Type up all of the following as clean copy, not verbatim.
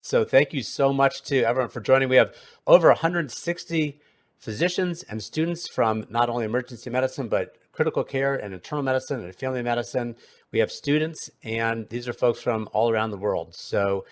So thank you so much to everyone for joining. We have over 160 physicians and students from not only emergency medicine, but critical care and internal medicine and family medicine. We have students, and these are folks from all around the world. So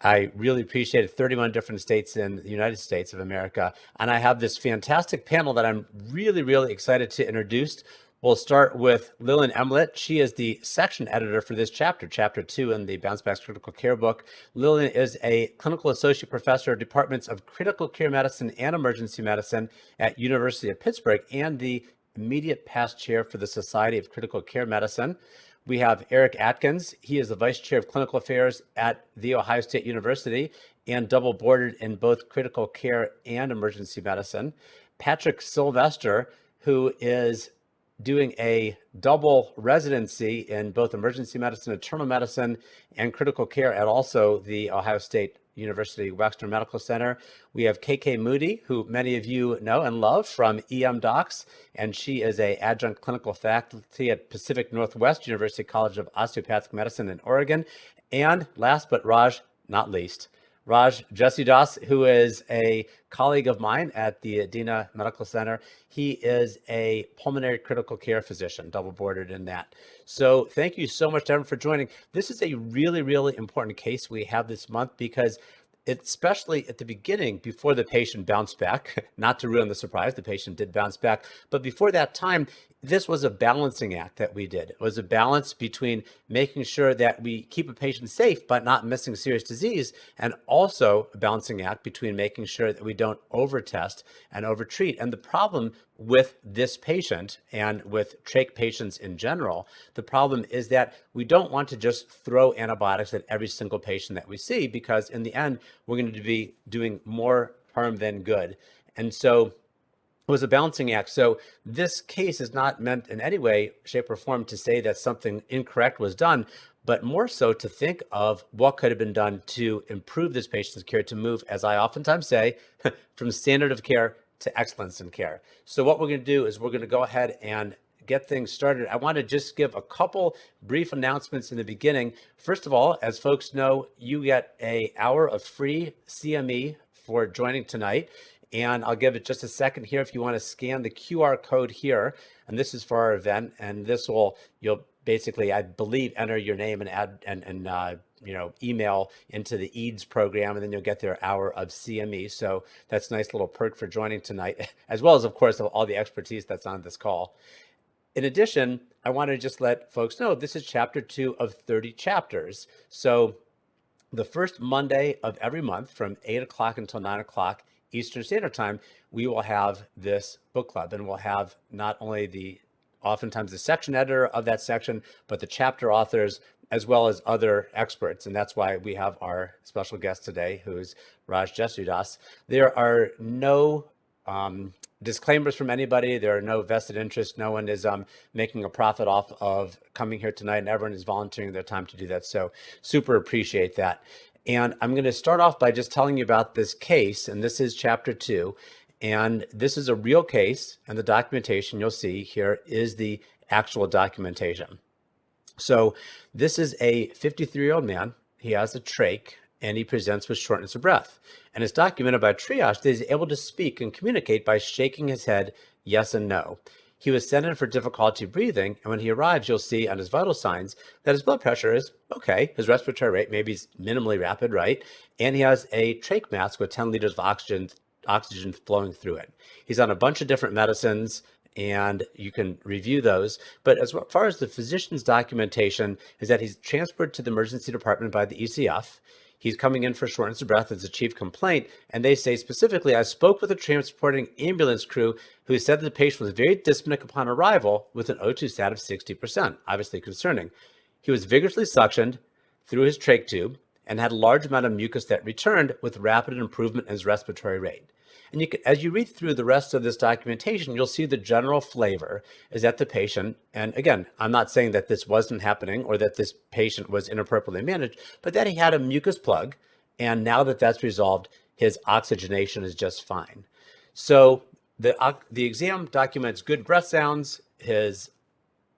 I really appreciate it. 31 different states in the United States of America. And I have this fantastic panel that I'm really, really excited to introduce. We'll start with Lillian Emlet. She is the section editor for this chapter, chapter 2 in the Bouncebacks Critical Care book. Lillian is a clinical associate professor of departments of critical care medicine and emergency medicine at University of Pittsburgh and the immediate past chair for the Society of Critical Care Medicine. We have Eric Adkins. He is the vice chair of clinical affairs at The Ohio State University and double boarded in both critical care and emergency medicine. Patrick Sylvester, who is doing a double residency in both emergency medicine, internal medicine, and critical care at also the Ohio State University Wexner Medical Center. We have KK Moody, who many of you know and love from EM Docs, and she is an adjunct clinical faculty at Pacific Northwest University College of Osteopathic Medicine in Oregon. And last but not least, Raj Jesudoss, who is a colleague of mine at the Adena Medical Center. He is a pulmonary critical care physician, double boarded in that. So thank you so much, everyone, for joining. This is a really, really important case we have this month because especially at the beginning, before the patient bounced back, not to ruin the surprise, the patient did bounce back, but before that time, this was a balancing act that we did. It was a balance between making sure that we keep a patient safe, but not missing serious disease, and also a balancing act between making sure that we don't overtest and overtreat. And the problem with this patient and with trach patients in general, the problem is that we don't want to just throw antibiotics at every single patient that we see, because in the end, we're going to be doing more harm than good. And so it was a balancing act. So this case is not meant in any way, shape, or form to say that something incorrect was done, but more so to think of what could have been done to improve this patient's care, to move, as I oftentimes say, from standard of care to excellence in care. So what we're going to do is we're going to go ahead and get things started. I want to just give a couple brief announcements in the beginning. First of all, as folks know, you get an hour of free CME for joining tonight. And I'll give it just a second here if you want to scan the QR code here. And this is for our event. And this will, you'll basically, I believe, enter your name and add and email into the EADS program, and then you'll get their hour of CME. So that's a nice little perk for joining tonight, as well as, of course, all the expertise that's on this call. In addition, I want to just let folks know this is chapter 2 of 30 chapters. So the first Monday of every month from 8 o'clock until 9 o'clock Eastern Standard Time, we will have this book club, and we'll have not only oftentimes the section editor of that section, but the chapter authors, as well as other experts. And that's why we have our special guest today, who's Raj Jesudoss. There are no disclaimers from anybody. There are no vested interests. No one is making a profit off of coming here tonight, and everyone is volunteering their time to do that. So super appreciate that. And I'm going to start off by just telling you about this case, and this is chapter 2. And this is a real case, and the documentation you'll see here is the actual documentation. So this is a 53-year-old man. He has a trach, and he presents with shortness of breath. And it's documented by triage that he's able to speak and communicate by shaking his head yes and no. He was sent in for difficulty breathing, and when he arrives, you'll see on his vital signs that his blood pressure is okay. His respiratory rate maybe is minimally rapid, right? And he has a trach mask with 10 liters of oxygen flowing through it. He's on a bunch of different medicines, and you can review those. But as far as the physician's documentation is that he's transferred to the emergency department by the ECF. He's coming in for shortness of breath as a chief complaint, and they say specifically, I spoke with a transporting ambulance crew who said that the patient was very dyspneic upon arrival with an O2 stat of 60%, obviously concerning. He was vigorously suctioned through his trach tube and had a large amount of mucus that returned with rapid improvement in his respiratory rate. And you can, as you read through the rest of this documentation, you'll see the general flavor is that the patient, and again, I'm not saying that this wasn't happening or that this patient was inappropriately managed, but that he had a mucus plug, and now that that's resolved, his oxygenation is just fine. So the exam documents good breath sounds, his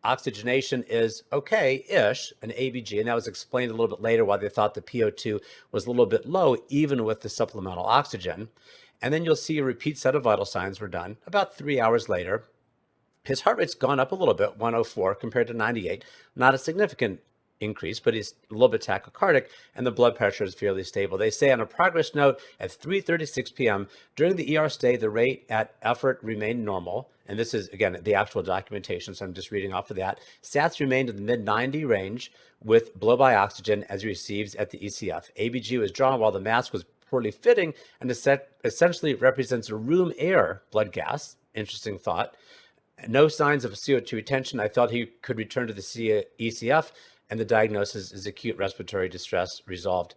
oxygenation is okay-ish, an ABG, and that was explained a little bit later why they thought the PO2 was a little bit low, even with the supplemental oxygen. And then you'll see a repeat set of vital signs were done about 3 hours later. His heart rate's gone up a little bit, 104 compared to 98. Not a significant increase, but he's a little bit tachycardic, and the blood pressure is fairly stable. They say on a progress note at 3:36 p.m. during the ER stay, the rate at effort remained normal. And this is, again, the actual documentation, so I'm just reading off of that. Sats remained in the mid-90 range with blow-by oxygen as receives at the ECF. ABG was drawn while the mask was poorly fitting and essentially represents a room air blood gas. Interesting thought. No signs of CO2 retention. I thought he could return to the ECF, and the diagnosis is acute respiratory distress resolved,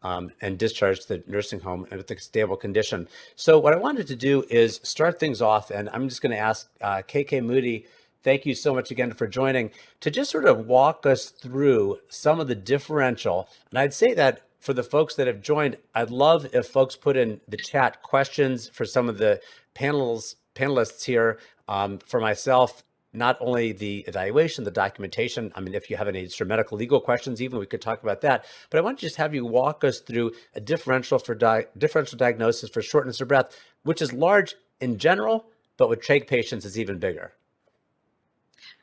and discharged to the nursing home with a stable condition. So what I wanted to do is start things off, and I'm just going to ask KK Moody, thank you so much again for joining, to just sort of walk us through some of the differential. And I'd say that for the folks that have joined, I'd love if folks put in the chat questions for some of the panelists here. For myself, not only the evaluation, the documentation. I mean, if you have any sort of medical legal questions, even we could talk about that. But I want to just have you walk us through a differential diagnosis for shortness of breath, which is large in general, but with trach patients is even bigger.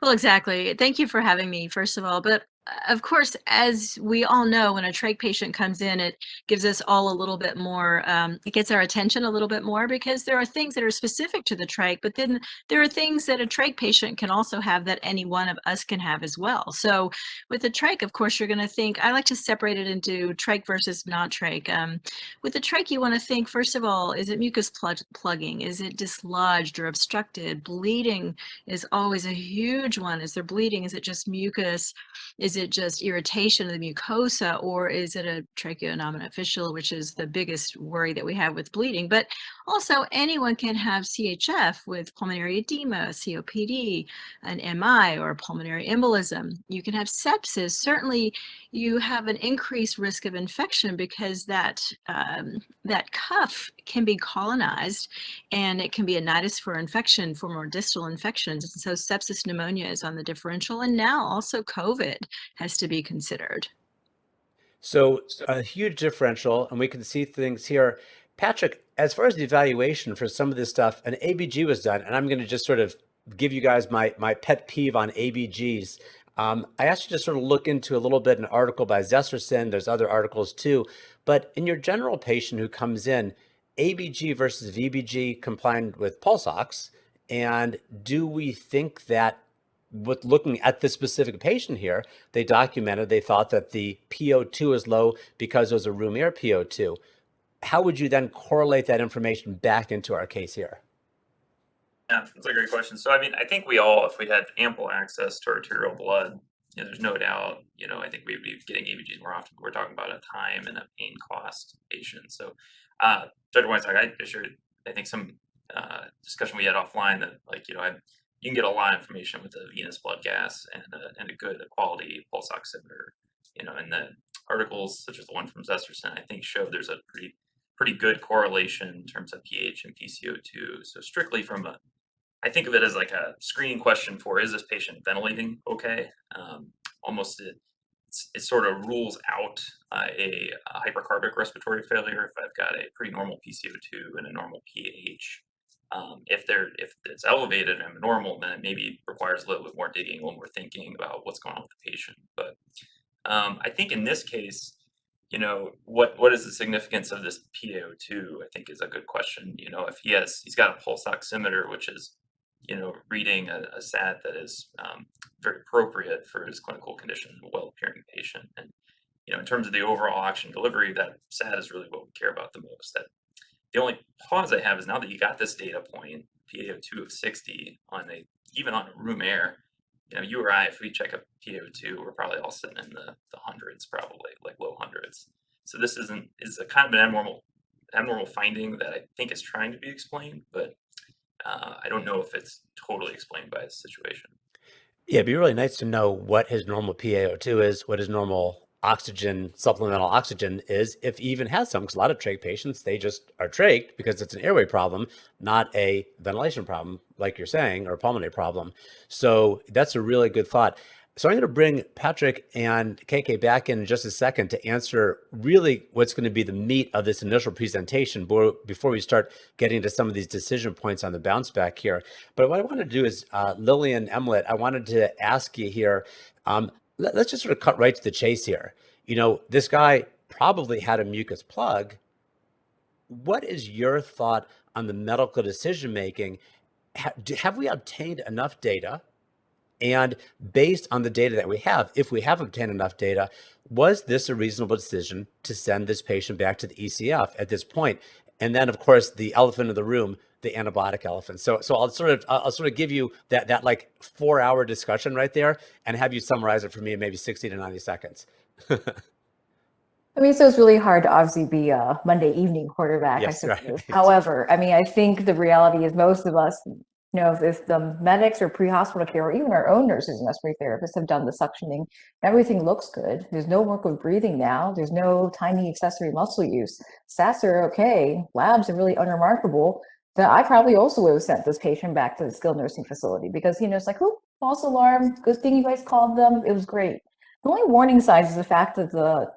Well, exactly. Thank you for having me, first of all. But of course, as we all know, when a trach patient comes in, it gives us all a little bit more, it gets our attention a little bit more because there are things that are specific to the trach, but then there are things that a trach patient can also have that any one of us can have as well. So with the trach, of course, you're going to think, I like to separate it into trach versus not trach. With the trach, you want to think, first of all, is it mucus plugging? Is it dislodged or obstructed? Bleeding is always a huge one. Is there bleeding? Is it just mucus? Is it just irritation of the mucosa, or is it a tracheonominate fistula, which is the biggest worry that we have with bleeding? But also, anyone can have CHF with pulmonary edema, COPD, an MI, or pulmonary embolism. You can have sepsis. Certainly, you have an increased risk of infection because that cuff can be colonized, and it can be a nidus for infection, for more distal infections. And so sepsis pneumonia is on the differential, and now also COVID has to be considered. So a huge differential, and we can see things here. Patrick, as far as the evaluation for some of this stuff, an ABG was done, and I'm going to just sort of give you guys my pet peeve on ABGs. I asked you to sort of look into a little bit an article by Zesterson. There's other articles too. But in your general patient who comes in, ABG versus VBG combined with pulse ox, and do we think that with looking at this specific patient here, they documented they thought that the PO2 is low because it was a room air PO2. How would you then correlate that information back into our case here? Yeah, that's a great question. So, I mean, I think we all, if we had ample access to arterial blood, there's no doubt, I think we'd be getting EVGs more often. We're talking about a time and a pain cost patient. So, Dr. Weinstock, I think some discussion we had offline that, like, you can get a lot of information with the venous blood gas and a good quality pulse oximeter, and the articles such as the one from Zesterson, I think show there's a pretty good correlation in terms of pH and PCO2. So strictly I think of it as like a screening question for, is this patient ventilating okay? Almost it sort of rules out a hypercarbic respiratory failure if I've got a pretty normal PCO2 and a normal pH. If it's elevated and normal, then it maybe requires a little bit more digging, a little more thinking about what's going on with the patient. But I think in this case, what is the significance of this PaO2? I think is a good question. If he's got a pulse oximeter, which is, reading a SAT that is very appropriate for his clinical condition, a well-appearing patient. And, in terms of the overall oxygen delivery, that SAT is really what we care about the most. That the only pause I have is now that you got this data point, PaO2 of 60 even on a room air, you or I, if we check a PaO2, we're probably all sitting in the hundreds, probably like low hundreds. So this is a kind of an abnormal finding that I think is trying to be explained, but I don't know if it's totally explained by his situation. Yeah, it'd be really nice to know what his normal PaO2 is, what his normal oxygen, supplemental oxygen is, if he even has some, because a lot of trach patients, they just are trached because it's an airway problem, not a ventilation problem, like you're saying, or a pulmonary problem. So that's a really good thought. So I'm going to bring Patrick and KK back in just a second to answer really what's going to be the meat of this initial presentation before we start getting to some of these decision points on the bounce back here. But what I want to do is, Lillian Emlet, I wanted to ask you here, let's just sort of cut right to the chase here. You know, this guy probably had a mucus plug. What is your thought on the medical decision making? Have we obtained enough data? And based on the data that we have, if we have obtained enough data, was this a reasonable decision to send this patient back to the ECF at this point? And then, of course, the elephant in the room, the antibiotic elephant. So I'll sort of give you that like 4-hour discussion right there, and have you summarize it for me in maybe 60 to 90 seconds. I mean, so it's really hard to obviously be a Monday evening quarterback, I Yes, suppose. right. However, I mean, I think the reality is most of us, you know, if the medics or pre-hospital care or even our own nurses and respiratory therapists have done the suctioning, everything looks good. There's no work with breathing now. There's no tiny accessory muscle use. Stats are okay. Labs are really unremarkable. Then I probably also would have sent this patient back to the skilled nursing facility because, you know, it's like, oh, false alarm. Good thing you guys called them. It was great. The only warning signs is the fact that the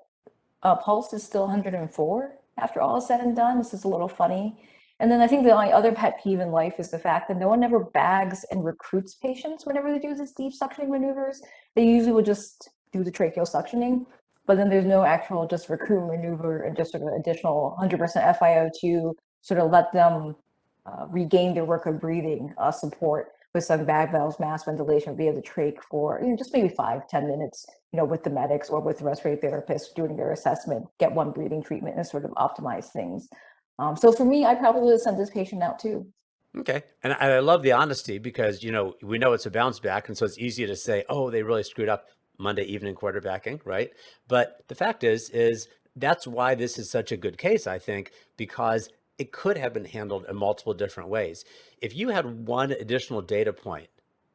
pulse is still 104 after all is said and done. This is a little funny. And then I think the only other pet peeve in life is the fact that no one ever bags and recruits patients whenever they do these deep suctioning maneuvers. They usually will just do the tracheal suctioning, but then there's no actual just recruitment maneuver and just sort of additional 100% FiO to sort of let them regain their work of breathing support with some bag valves, mass ventilation via the trach for, you know, just maybe 5-10 minutes, you know, with the medics or with the respiratory therapists doing their assessment, get one breathing treatment and sort of optimize things. So for me, I probably would have sent this patient out too. Okay. And I love the honesty because, you know, we know it's a bounce back. And so it's easy to say, oh, they really screwed up Monday evening quarterbacking, right? But the fact is that's why this is such a good case, I think, because it could have been handled in multiple different ways. If you had one additional data point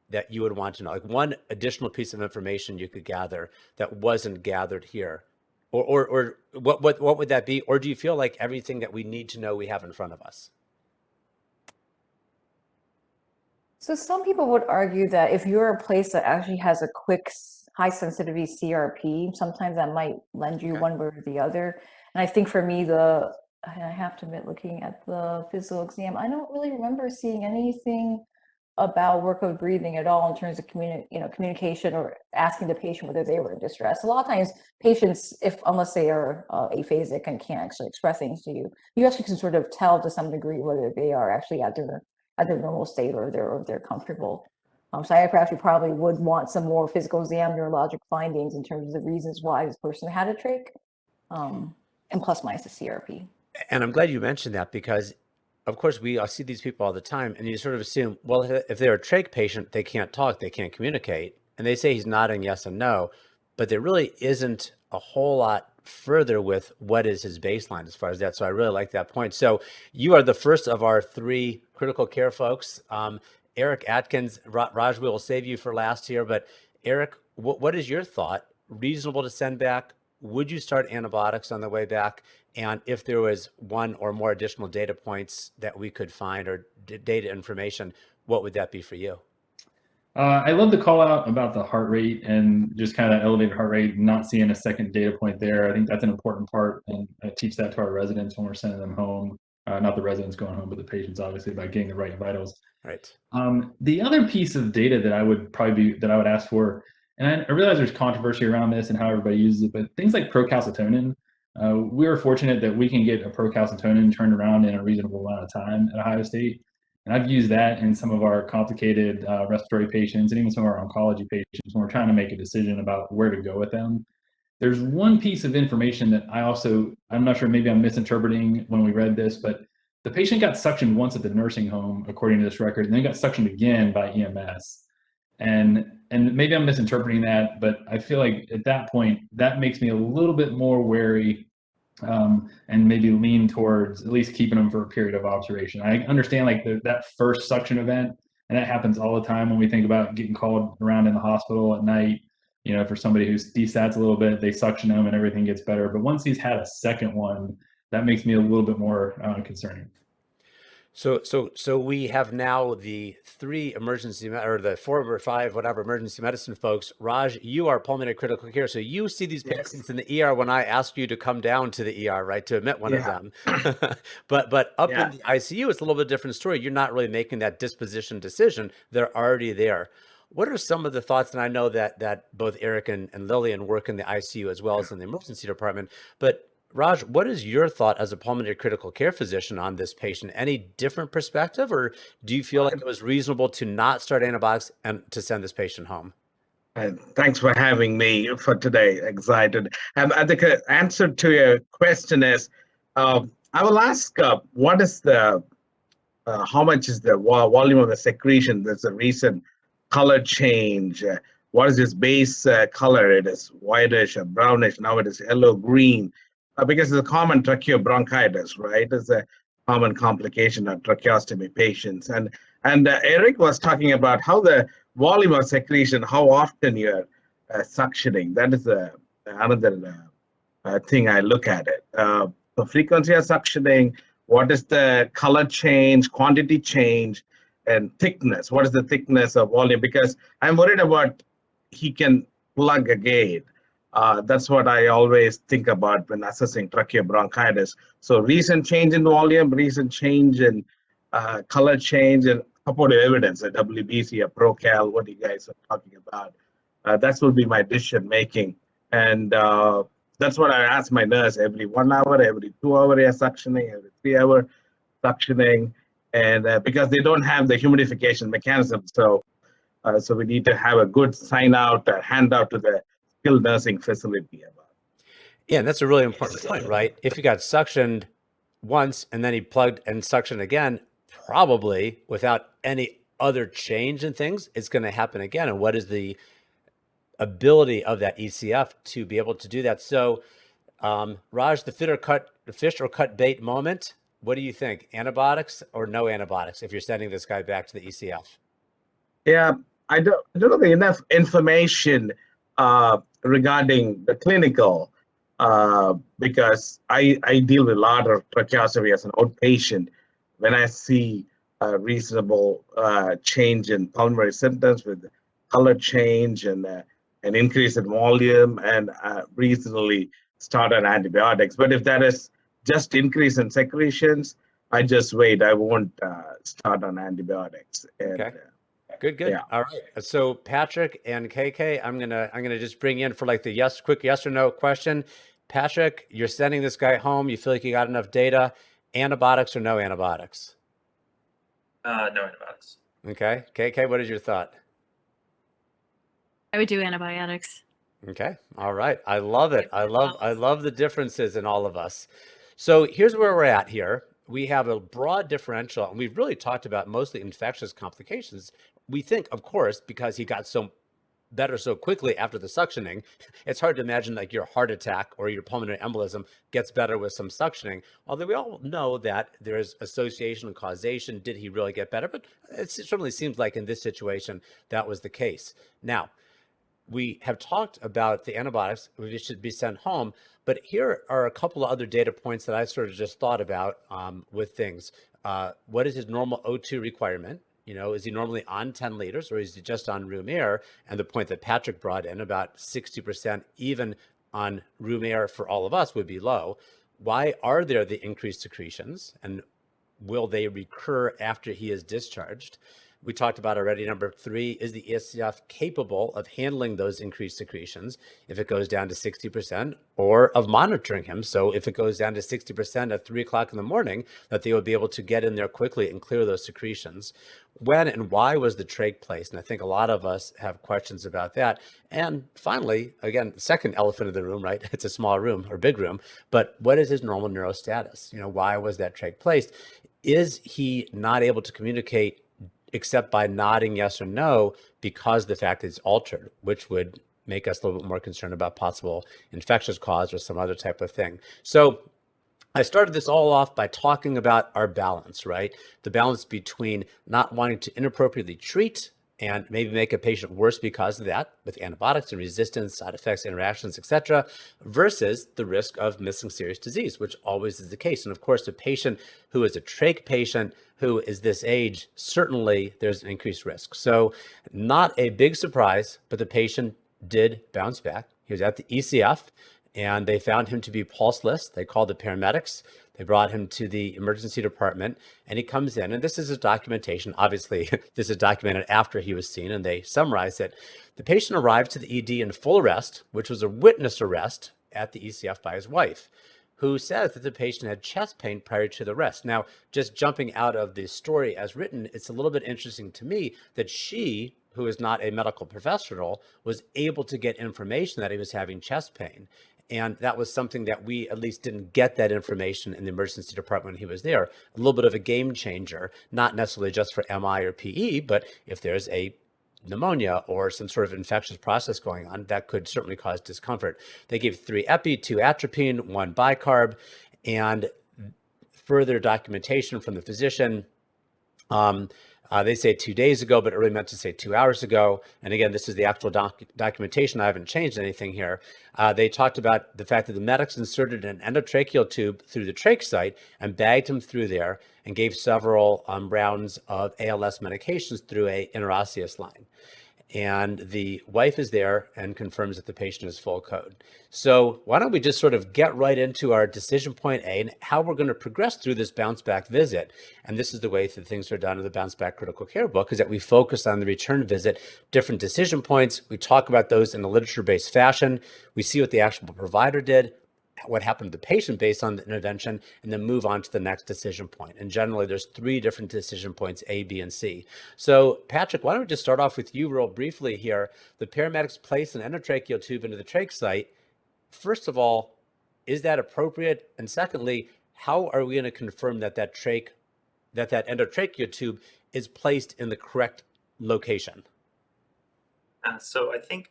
that you would want to know, like one additional piece of information you could gather that wasn't gathered here, or what would that be? Or do you feel like everything that we need to know we have in front of us? So some people would argue that if you're a place that actually has a quick high sensitivity CRP, sometimes that might lend you one way or the other. And I think for me, I have to admit, looking at the physical exam, I don't really remember seeing anything about work of breathing at all in terms of communication or asking the patient whether they were in distress. A lot of times patients, unless they are aphasic and can't actually express things to you, you actually can sort of tell to some degree whether they are actually at their normal state or they're comfortable. So I actually probably would want some more physical exam neurologic findings in terms of the reasons why this person had a trach, and plus minus the CRP. And I'm glad you mentioned that because, of course, I see these people all the time, and you sort of assume, well, if they're a trach patient, they can't talk, they can't communicate, and they say he's nodding yes and no, but there really isn't a whole lot further with what is his baseline as far as that. So I really like that point. So you are the first of our 3 critical care folks. Eric Adkins, Raj, we will save you for last here, but Eric, what is your thought? Reasonable to send back? Would you start antibiotics on the way back? And if there was one or more additional data points that we could find or data information, what would that be for you? I love the call out about the heart rate and just kind of elevated heart rate, not seeing a second data point there. I think that's an important part, and I teach that to our residents when we're sending them home. Not the residents going home, but the patients, obviously, about getting the right vitals. Right. The other piece of data that I would ask for, and I realize there's controversy around this and how everybody uses it, but things like procalcitonin, we are fortunate that we can get a procalcitonin turned around in a reasonable amount of time at Ohio State. And I've used that in some of our complicated respiratory patients and even some of our oncology patients when we're trying to make a decision about where to go with them. There's one piece of information that I'm not sure, maybe I'm misinterpreting when we read this, but the patient got suctioned once at the nursing home, according to this record, and then got suctioned again by EMS. And maybe I'm misinterpreting that, but I feel like at that point, that makes me a little bit more wary, and maybe lean towards at least keeping them for a period of observation. I understand like that first suction event, and that happens all the time when we think about getting called around in the hospital at night, for somebody who's desats a little bit, they suction him and everything gets better. But once he's had a second one, that makes me a little bit more concerning. So we have now the three or the 4 or 5, whatever, emergency medicine folks. Raj, you are pulmonary critical care. So you see these patients in the ER when I ask you to come down to the ER, right, to admit one of them. but up in the ICU, it's a little bit different story. You're not really making that disposition decision. They're already there. What are some of the thoughts? And I know that both Eric and Lillian work in the ICU as well as in the emergency department, but Raj, what is your thought as a pulmonary critical care physician on this patient? Any different perspective, or do you feel like it was reasonable to not start antibiotics and to send this patient home? Thanks for having me for today. Excited. I think the answer to your question is, I will ask, what is the, how much is the volume of the secretion? There's a recent color change. What is this base color? It is whitish or brownish. Now it is yellow-green. Because it's a common tracheobronchitis, right? It's a common complication of tracheostomy patients. And Eric was talking about how the volume of secretion, how often you're suctioning. That is another thing I look at it. The frequency of suctioning, what is the color change, quantity change, and thickness. What is the thickness of volume? Because I'm worried about he can plug again. That's what I always think about when assessing tracheobronchitis. So recent change in volume, recent change in color change, and supportive evidence, a WBC, a ProCal, what you guys are talking about. That will be my decision making. And that's what I ask my nurse every 1 hour, every 2 hour suctioning, every 3 hour suctioning. And because they don't have the humidification mechanism. So we need to have a good sign out, handout to the skilled nursing facility about. Yeah, and that's a really important point, right? If you got suctioned once and then he plugged and suctioned again, probably without any other change in things, it's going to happen again. And what is the ability of that ECF to be able to do that? So, Raj, the fish or cut bait moment, what do you think? Antibiotics or no antibiotics if you're sending this guy back to the ECF? Yeah, I don't have enough information regarding the clinical, because I deal with a lot of tracheostomy as an outpatient. When I see a reasonable change in pulmonary symptoms with color change and an increase in volume, and reasonably start on antibiotics. But if that is just increase in secretions, I just wait. I won't start on antibiotics. And, okay. Good. Yeah. All right. So Patrick and KK, I'm gonna just bring you in for like the quick yes or no question. Patrick, you're sending this guy home. You feel like you got enough data. Antibiotics or no antibiotics? No antibiotics. Okay. KK, what is your thought? I would do antibiotics. Okay. All right. I love it. I love the differences in all of us. So here's where we're at here. We have a broad differential, and we've really talked about mostly infectious complications. We think, of course, because he got so better so quickly after the suctioning, it's hard to imagine like your heart attack or your pulmonary embolism gets better with some suctioning. Although we all know that there's association and causation. Did he really get better? But it certainly seems like in this situation, that was the case. Now, we have talked about the antibiotics, which should be sent home, but here are a couple of other data points that I sort of just thought about with things. What is his normal O2 requirement? Is he normally on 10 liters or is he just on room air? And the point that Patrick brought in, about 60% even on room air for all of us would be low. Why are there the increased secretions, and will they recur after he is discharged? We talked about already, number 3, is the ECF capable of handling those increased secretions if it goes down to 60%, or of monitoring him? So if it goes down to 60% at 3 o'clock in the morning, that they would be able to get in there quickly and clear those secretions. When and why was the trach placed? And I think a lot of us have questions about that. And finally, again, the second elephant in the room, right? It's a small room or big room, but what is his normal neurostatus? Why was that trach placed? Is he not able to communicate except by nodding yes or no because the fact it's altered, which would make us a little bit more concerned about possible infectious cause or some other type of thing. So I started this all off by talking about our balance, right? The balance between not wanting to inappropriately treat and maybe make a patient worse because of that, with antibiotics and resistance, side effects, interactions, etc., versus the risk of missing serious disease, which always is the case. And of course, a patient who is a trach patient who is this age, certainly there's an increased risk. So not a big surprise, but the patient did bounce back. He was at the ECF, and they found him to be pulseless. They called the paramedics. They brought him to the emergency department, and he comes in, and this is his documentation. Obviously, this is documented after he was seen, and they summarize it. The patient arrived to the ED in full arrest, which was a witness arrest at the ECF by his wife, who says that the patient had chest pain prior to the arrest. Now, just jumping out of the story as written, it's a little bit interesting to me that she, who is not a medical professional, was able to get information that he was having chest pain. And that was something that we at least didn't get that information in the emergency department when he was there. A little bit of a game changer, not necessarily just for MI or PE, but if there's a pneumonia or some sort of infectious process going on, that could certainly cause discomfort. They gave 3 epi, 2 atropine, 1 bicarb, and further documentation from the physician. They say 2 days ago, but it really meant to say 2 hours ago. And again, this is the actual documentation. I haven't changed anything here. They talked about the fact that the medics inserted an endotracheal tube through the trach site and bagged him through there and gave several rounds of ALS medications through a interosseous line. And the wife is there and confirms that the patient is full code. So why don't we just sort of get right into our decision point A and how we're going to progress through this bounce back visit. And this is the way that things are done in the Bounce Back Critical Care book, is that we focus on the return visit, different decision points. We talk about those in a literature-based fashion. We see what the actual provider did, what happened to the patient based on the intervention, and then move on to the next decision point. And generally, there's 3 different decision points, A, B, and C. So Patrick, why don't we just start off with you real briefly here. The paramedics place an endotracheal tube into the trach site. First of all, is that appropriate? And secondly, how are we going to confirm that that endotracheal tube is placed in the correct location? So I think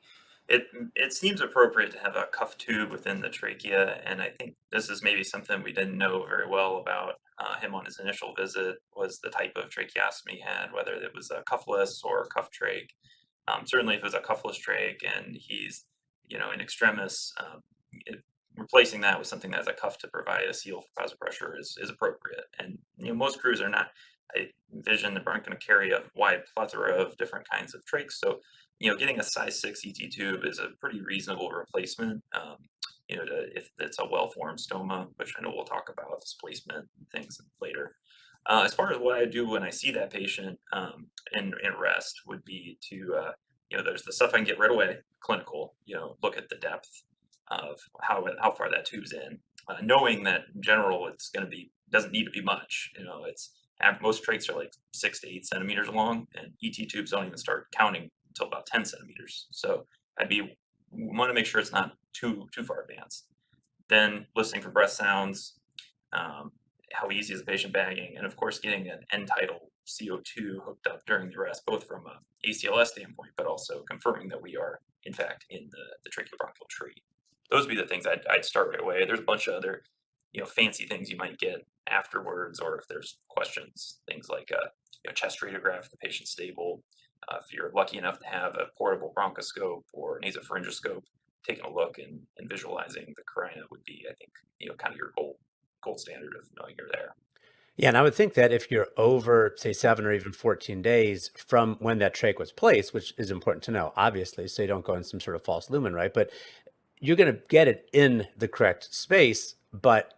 it seems appropriate to have a cuff tube within the trachea, and I think this is maybe something we didn't know very well about him on his initial visit, was the type of tracheostomy he had, whether it was a cuffless or cuff trach. Certainly if it was a cuffless trach and he's, in extremis, replacing that with something that has a cuff to provide a seal for positive pressure is appropriate. And most crews are not, I envision, they aren't going to carry a wide plethora of different kinds of trachs. So getting a size 6 ET tube is a pretty reasonable replacement. If it's a well-formed stoma, which I know we'll talk about displacement and things later. As far as what I do when I see that patient in rest would be to, there's the stuff I can get right away, clinical. Look at the depth of how far that tube's in, knowing that in general it's going to be, doesn't need to be much. Most trachs are like 6 to 8 centimeters long, and ET tubes don't even start counting until about 10 centimeters. So want to make sure it's not too far advanced. Then listening for breath sounds, how easy is the patient bagging, and of course getting an end-tidal CO2 hooked up during the rest, both from a ACLS standpoint, but also confirming that we are in fact in the tracheobronchial tree. Those would be the things I'd start right away. There's a bunch of other fancy things you might get afterwards, or if there's questions, things like chest radiograph if the patient's stable. If you're lucky enough to have a portable bronchoscope or nasopharyngoscope, taking a look and visualizing the carina would be, I think, kind of your gold standard of knowing you're there. Yeah, and I would think that if you're over, say, 7 or even 14 days from when that trach was placed, which is important to know, obviously, so you don't go in some sort of false lumen, right? But you're going to get it in the correct space, but,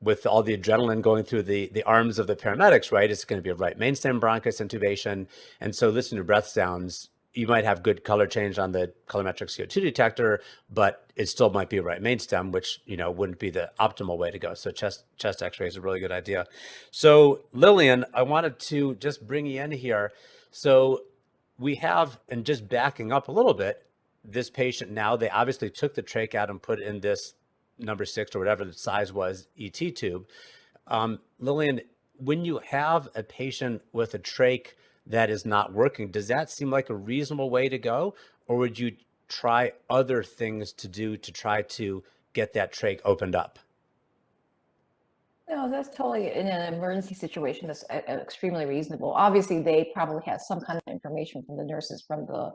with all the adrenaline going through the arms of the paramedics, right, it's going to be a right mainstem bronchus intubation. And so listening to breath sounds, you might have good color change on the colorimetric CO2 detector, but it still might be a right mainstem, which, wouldn't be the optimal way to go. So chest x-ray is a really good idea. So Lillian, I wanted to just bring you in here. So we have, and just backing up a little bit, this patient now, they obviously took the trach out and put it in this number 6 or whatever the size was, ET tube. Lillian, when you have a patient with a trach that is not working, does that seem like a reasonable way to go? Or would you try other things to do to try to get that trach opened up? No, that's totally in an emergency situation. That's extremely reasonable. Obviously, they probably had some kind of information from the nurses from the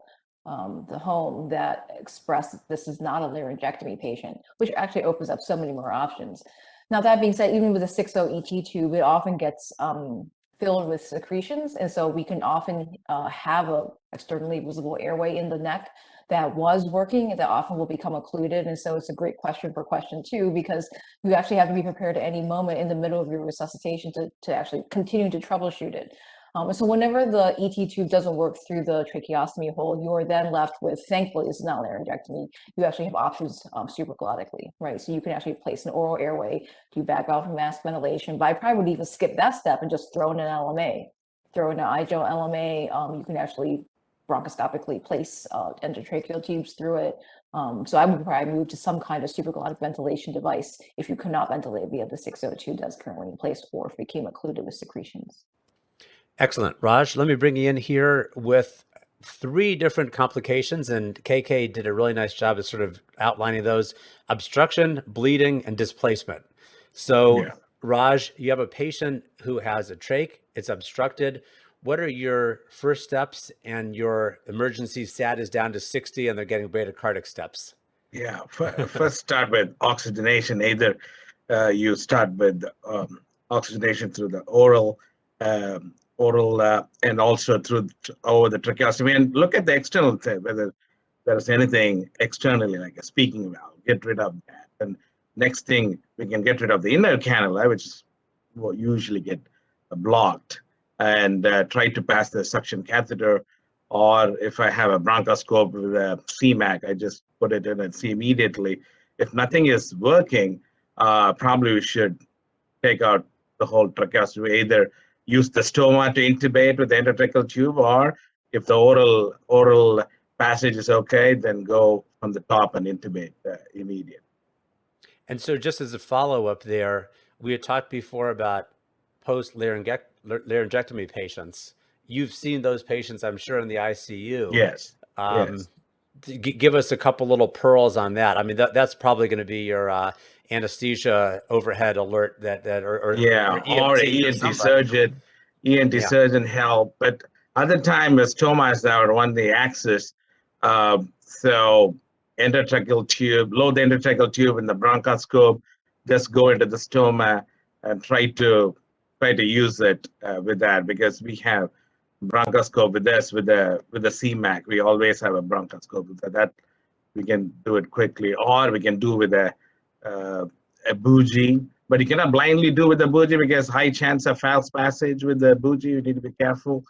home that expressed that this is not a laryngectomy patient, which actually opens up so many more options. Now, that being said, even with a 6.0 ET tube, it often gets filled with secretions, and so we can often have a externally visible airway in the neck that was working that often will become occluded. And so it's a great question for question 2, because you actually have to be prepared at any moment in the middle of your resuscitation to actually continue to troubleshoot it. So whenever the ET tube doesn't work through the tracheostomy hole, you are then left with, thankfully, this is not laryngectomy, you actually have options supraglottically, right? So you can actually place an oral airway, do background mask ventilation, but I probably would even skip that step and just throw in an LMA. Throw in an IGEL LMA, you can actually bronchoscopically place endotracheal tubes through it. So I would probably move to some kind of supraglottic ventilation device if you could not ventilate via the 602 that's currently in place, or if it became occluded with secretions. Excellent. Raj, let me bring you in here with 3 different complications, and KK did a really nice job of sort of outlining those: obstruction, bleeding, and displacement. So, Yeah. Raj, you have a patient who has a trach, it's obstructed. What are your first steps? And your emergency SAT is down to 60 and they're getting bradycardic steps. Yeah, first start with oxygenation. Either you start with oxygenation through the oral, and also through over the tracheostomy. And look at the external thing, whether there is anything externally, like a speaking valve. Get rid of that. And next thing, we can get rid of the inner cannula, which is what usually get blocked, and try to pass the suction catheter. Or if I have a bronchoscope with a CMAC, I just put it in and see immediately. If nothing is working, probably we should take out the whole tracheostomy. Either use the stoma to intubate with the endotracheal tube, or if the oral passage is okay, then go from the top and intubate immediately. And so just as a follow-up there, we had talked before about post-laryngectomy patients. You've seen those patients, I'm sure, in the ICU. Yes. Um, Yes. Give us a couple little pearls on that. I mean, that's probably going to be your anesthesia overhead alert Yeah, or EMT or ENT somebody. surgeon, ENT Yeah. surgeon help. But other time, stomas are on the axis. So endotracheal tube, load the endotracheal tube in the bronchoscope, just go into the stoma and try to use it with that, because we have bronchoscope with this with the CMAC. We always have a bronchoscope with that. We can do it quickly, or we can do with a bougie. But you cannot blindly do with the bougie, because high chance of false passage with the bougie. You need to be careful.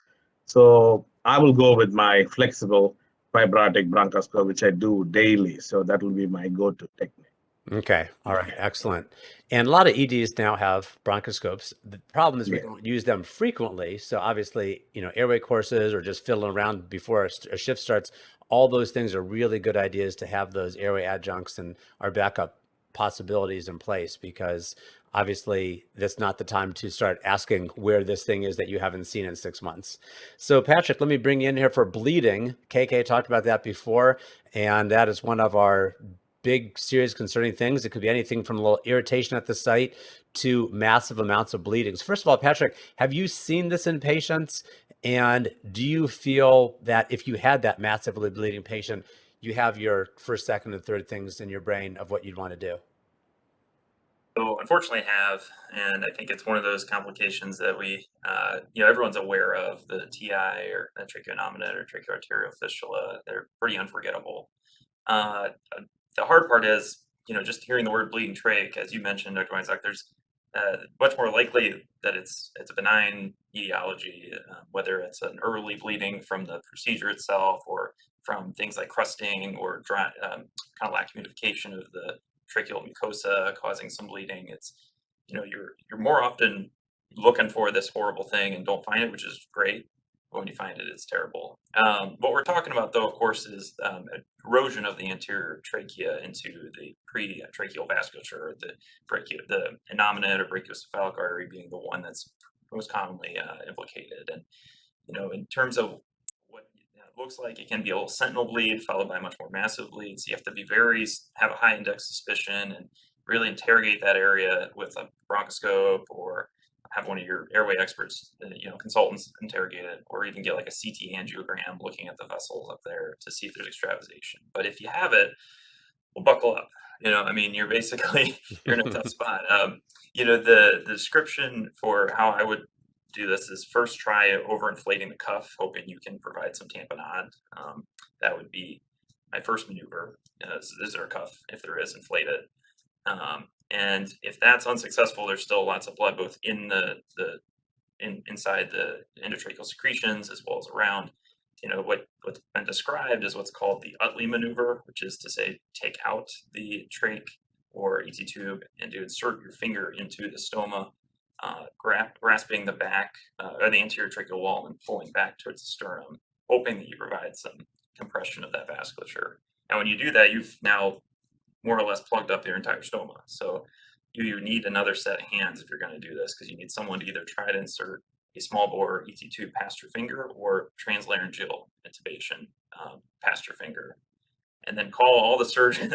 So I will go with my flexible fibrotic bronchoscope, which I do daily. So that will be my go-to technique. Okay. All right. Excellent. And a lot of EDs now have bronchoscopes. The problem is we don't use them frequently. So obviously, airway courses or just fiddling around before a shift starts, all those things are really good ideas to have those airway adjuncts and our backup possibilities in place, because obviously that's not the time to start asking where this thing is that you haven't seen in 6 months. So Patrick, let me bring you in here for bleeding. KK talked about that before, and that is one of our big, serious, concerning things. It could be anything from a little irritation at the site to massive amounts of bleeding. So first of all, Patrick, have you seen this in patients? And do you feel that if you had that massively bleeding patient, you have your first, second, and third things in your brain of what you'd want to do? So unfortunately I have, and I think it's one of those complications that we, everyone's aware of, the TI or the tracheonominate or tracheoarterial fistula. They're pretty unforgettable. The hard part is, just hearing the word bleeding trach, as you mentioned, Dr. Weinstock, there's much more likely that it's a benign etiology, whether it's an early bleeding from the procedure itself, or from things like crusting or dry, kind of lack humidification of the tracheal mucosa causing some bleeding. It's, you're more often looking for this horrible thing and don't find it, which is great. But when you find it, it's terrible. What we're talking about, though, of course, is erosion of the anterior trachea into the pre-tracheal vasculature, the innominate or brachiocephalic artery being the one that's most commonly implicated. And, in terms of what it looks like, it can be a little sentinel bleed followed by much more massive bleed. So you have to have a high index suspicion, and really interrogate that area with a bronchoscope, or have one of your airway experts, consultants interrogate it, or even get like a CT angiogram looking at the vessels up there to see if there's extravasation. But if you have it, well, buckle up. You're basically you're in a tough spot. The description for how I would do this is first try overinflating the cuff, hoping you can provide some tamponade. That would be my first maneuver. Is there a cuff? If there is, inflate it. And if that's unsuccessful, there's still lots of blood both in inside the endotracheal secretions as well as around. What's been described is what's called the Utley maneuver, which is to say take out the trach or ET tube and to insert your finger into the stoma, grasping the back or the anterior tracheal wall and pulling back towards the sternum, hoping that you provide some compression of that vasculature. And when you do that, you've now more or less plugged up your entire stoma. So you need another set of hands if you're going to do this, because you need someone to either try to insert a small bore ET tube past your finger or translaryngeal intubation past your finger, and then call all the surgeons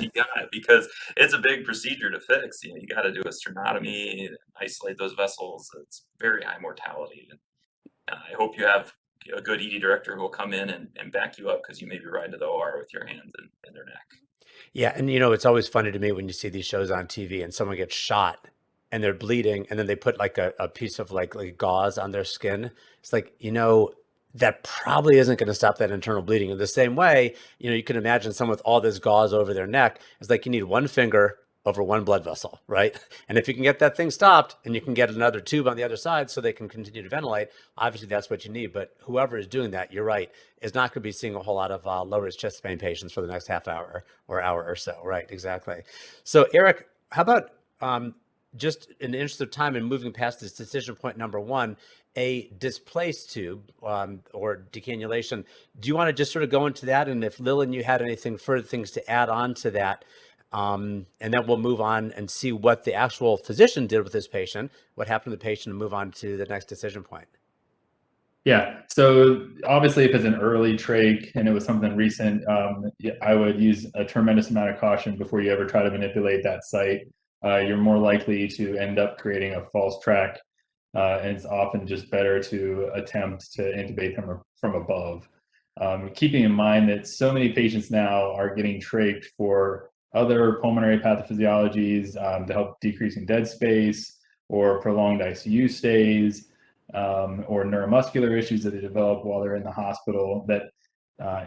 you got, because it's a big procedure to fix. You got to do a sternotomy, isolate those vessels. It's very high mortality. And I hope you have a good ED director who will come in and back you up, because you may be riding to the OR with your hands in their neck. Yeah, and it's always funny to me when you see these shows on TV and someone gets shot and they're bleeding, and then they put like a piece of like gauze on their skin. It's like, that probably isn't going to stop that internal bleeding. In the same way, you can imagine someone with all this gauze over their neck. It's like you need one finger over one blood vessel, right? And if you can get that thing stopped and you can get another tube on the other side so they can continue to ventilate, obviously that's what you need. But whoever is doing that, you're right, is not going to be seeing a whole lot of low-risk chest pain patients for the next half hour or hour or so, right? Exactly. So Eric, how about just in the interest of time and moving past this decision point number one, a displaced tube or decannulation. Do you want to just sort of go into that? And if Lillian, you had anything further things to add on to that, and then we'll move on and see what the actual physician did with this patient, what happened to the patient, and move on to the next decision point. Yeah. So obviously, if it's an early trach and it was something recent, I would use a tremendous amount of caution before you ever try to manipulate that site. You're more likely to end up creating a false trach, and it's often just better to attempt to intubate them from above. Keeping in mind that so many patients now are getting trached for other pulmonary pathophysiologies to help decreasing dead space or prolonged ICU stays, or neuromuscular issues that they develop while they're in the hospital, that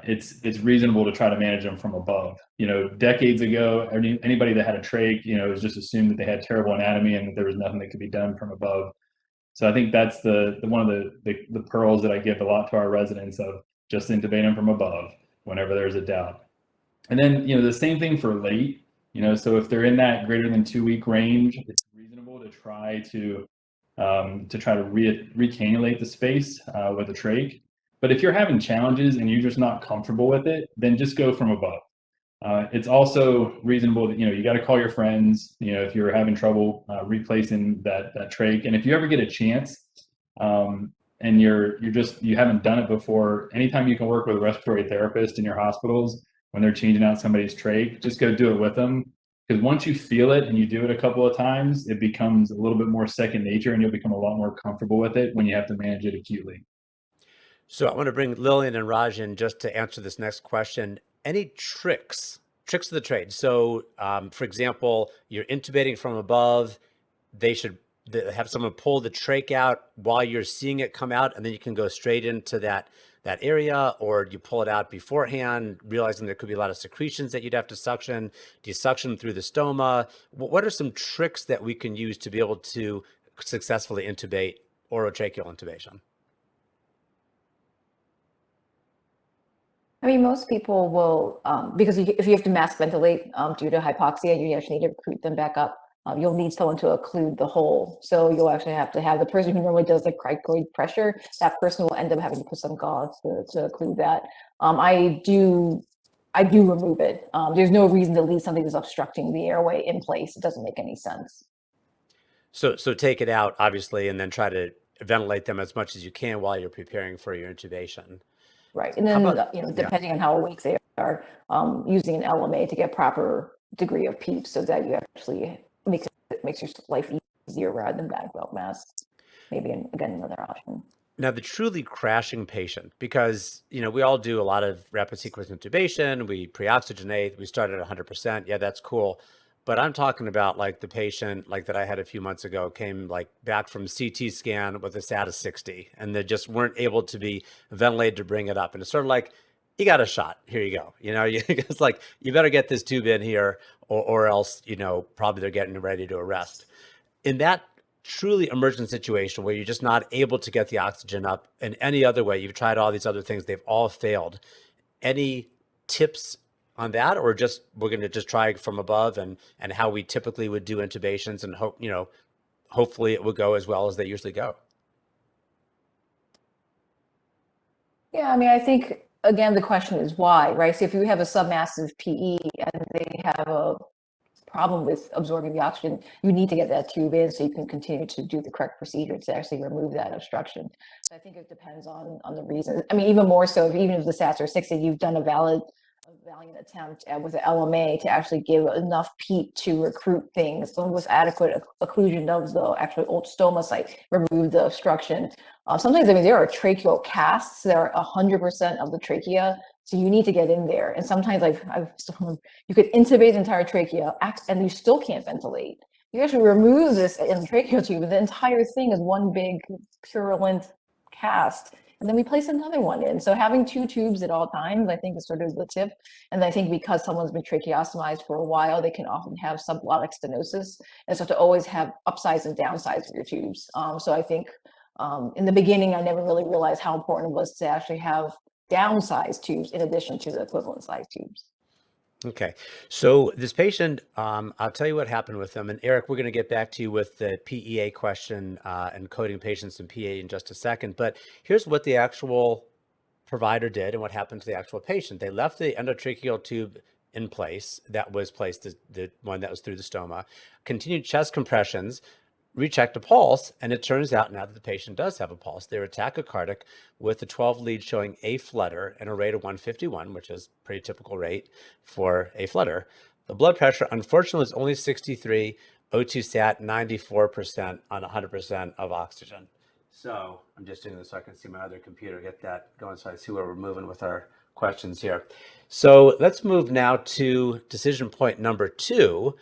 it's reasonable to try to manage them from above. Decades ago, anybody that had a trach, it was just assumed that they had terrible anatomy and that there was nothing that could be done from above. So I think that's the one of the pearls that I give a lot to our residents, of just intubate them from above whenever there's a doubt. And then, the same thing for late, so if they're in that greater than 2 week range, it's reasonable to try to recannulate the space with a trach. But if you're having challenges and you're just not comfortable with it, then just go from above. It's also reasonable that, you got to call your friends, if you're having trouble replacing that trach. And if you ever get a chance, and you haven't done it before, anytime you can work with a respiratory therapist in your hospitals when they're changing out somebody's trach, just go do it with them. Because once you feel it and you do it a couple of times, it becomes a little bit more second nature, and you'll become a lot more comfortable with it when you have to manage it acutely. So I want to bring Lillian and Raj in just to answer this next question. Any tricks of the trade? So, for example, you're intubating from above. They should have someone pull the trach out while you're seeing it come out, and then you can go straight into that area, or you pull it out beforehand, realizing there could be a lot of secretions that you'd have to suction. Do you suction through the stoma? What are some tricks that we can use to be able to successfully intubate orotracheal intubation? I mean, most people will, because if you have to mask ventilate due to hypoxia, you actually need to recruit them back up. You'll need someone to occlude the hole. So you'll actually have to have the person who normally does the cricoid pressure, that person will end up having to put some gauze to occlude that. I do remove it. There's no reason to leave something that's obstructing the airway in place. It doesn't make any sense. So take it out, obviously, and then try to ventilate them as much as you can while you're preparing for your intubation. Right. And then, depending on how awake they are, using an LMA to get proper degree of PEEP so that you actually makes your life easier rather than bag valve masks. Maybe again another option. Now, the truly crashing patient, because we all do a lot of rapid sequence intubation, we pre-oxygenate, we start at 100%. Yeah, that's cool. But I'm talking about like the patient like that I had a few months ago came like back from CT scan with a SAT of 60, and they just weren't able to be ventilated to bring it up. And it's sort of like, you got a shot. Here you go. It's like you better get this tube in here, or else probably they're getting ready to arrest. In that truly emergent situation where you're just not able to get the oxygen up in any other way, you've tried all these other things, they've all failed. Any tips on that, or just we're going to just try from above and how we typically would do intubations and hope hopefully it will go as well as they usually go? Yeah, I mean, I think again the question is why, right? So if you have a submassive PE and they have a problem with absorbing the oxygen, you need to get that tube in so you can continue to do the correct procedure to actually remove that obstruction. So I think it depends on the reason. I mean, even more so, even if the SATs are 60, you've done a valiant attempt with the LMA to actually give enough PEEP to recruit things with adequate occlusion of the actual old stoma site, remove the obstruction. Sometimes, I mean, there are tracheal casts that are 100% of the trachea, so you need to get in there. And sometimes, like you could intubate the entire trachea, and you still can't ventilate. You actually remove this in the tracheal tube, and the entire thing is one big purulent cast. And then we place another one in. So having two tubes at all times, I think, is sort of the tip. And I think because someone's been tracheostomized for a while, they can often have subglottic stenosis. And so to always have upsides and downsides of your tubes. So I think in the beginning, I never really realized how important it was to actually have downsized tubes in addition to the equivalent size tubes. Okay. So this patient, I'll tell you what happened with them. And Eric, we're going to get back to you with the PEA question and coding patients in PA in just a second. But here's what the actual provider did and what happened to the actual patient. They left the endotracheal tube in place that was placed, the one that was through the stoma, continued chest compressions, rechecked a pulse, and it turns out now that the patient does have a pulse. They were tachycardic with the 12 lead showing a flutter and a rate of 151, which is a pretty typical rate for a flutter. The blood pressure, unfortunately, was only 63, O2 sat 94% on 100% of oxygen. So I'm just doing this so I can see my other computer, get that going so I see where we're moving with our questions here. So let's move now to decision point number 2.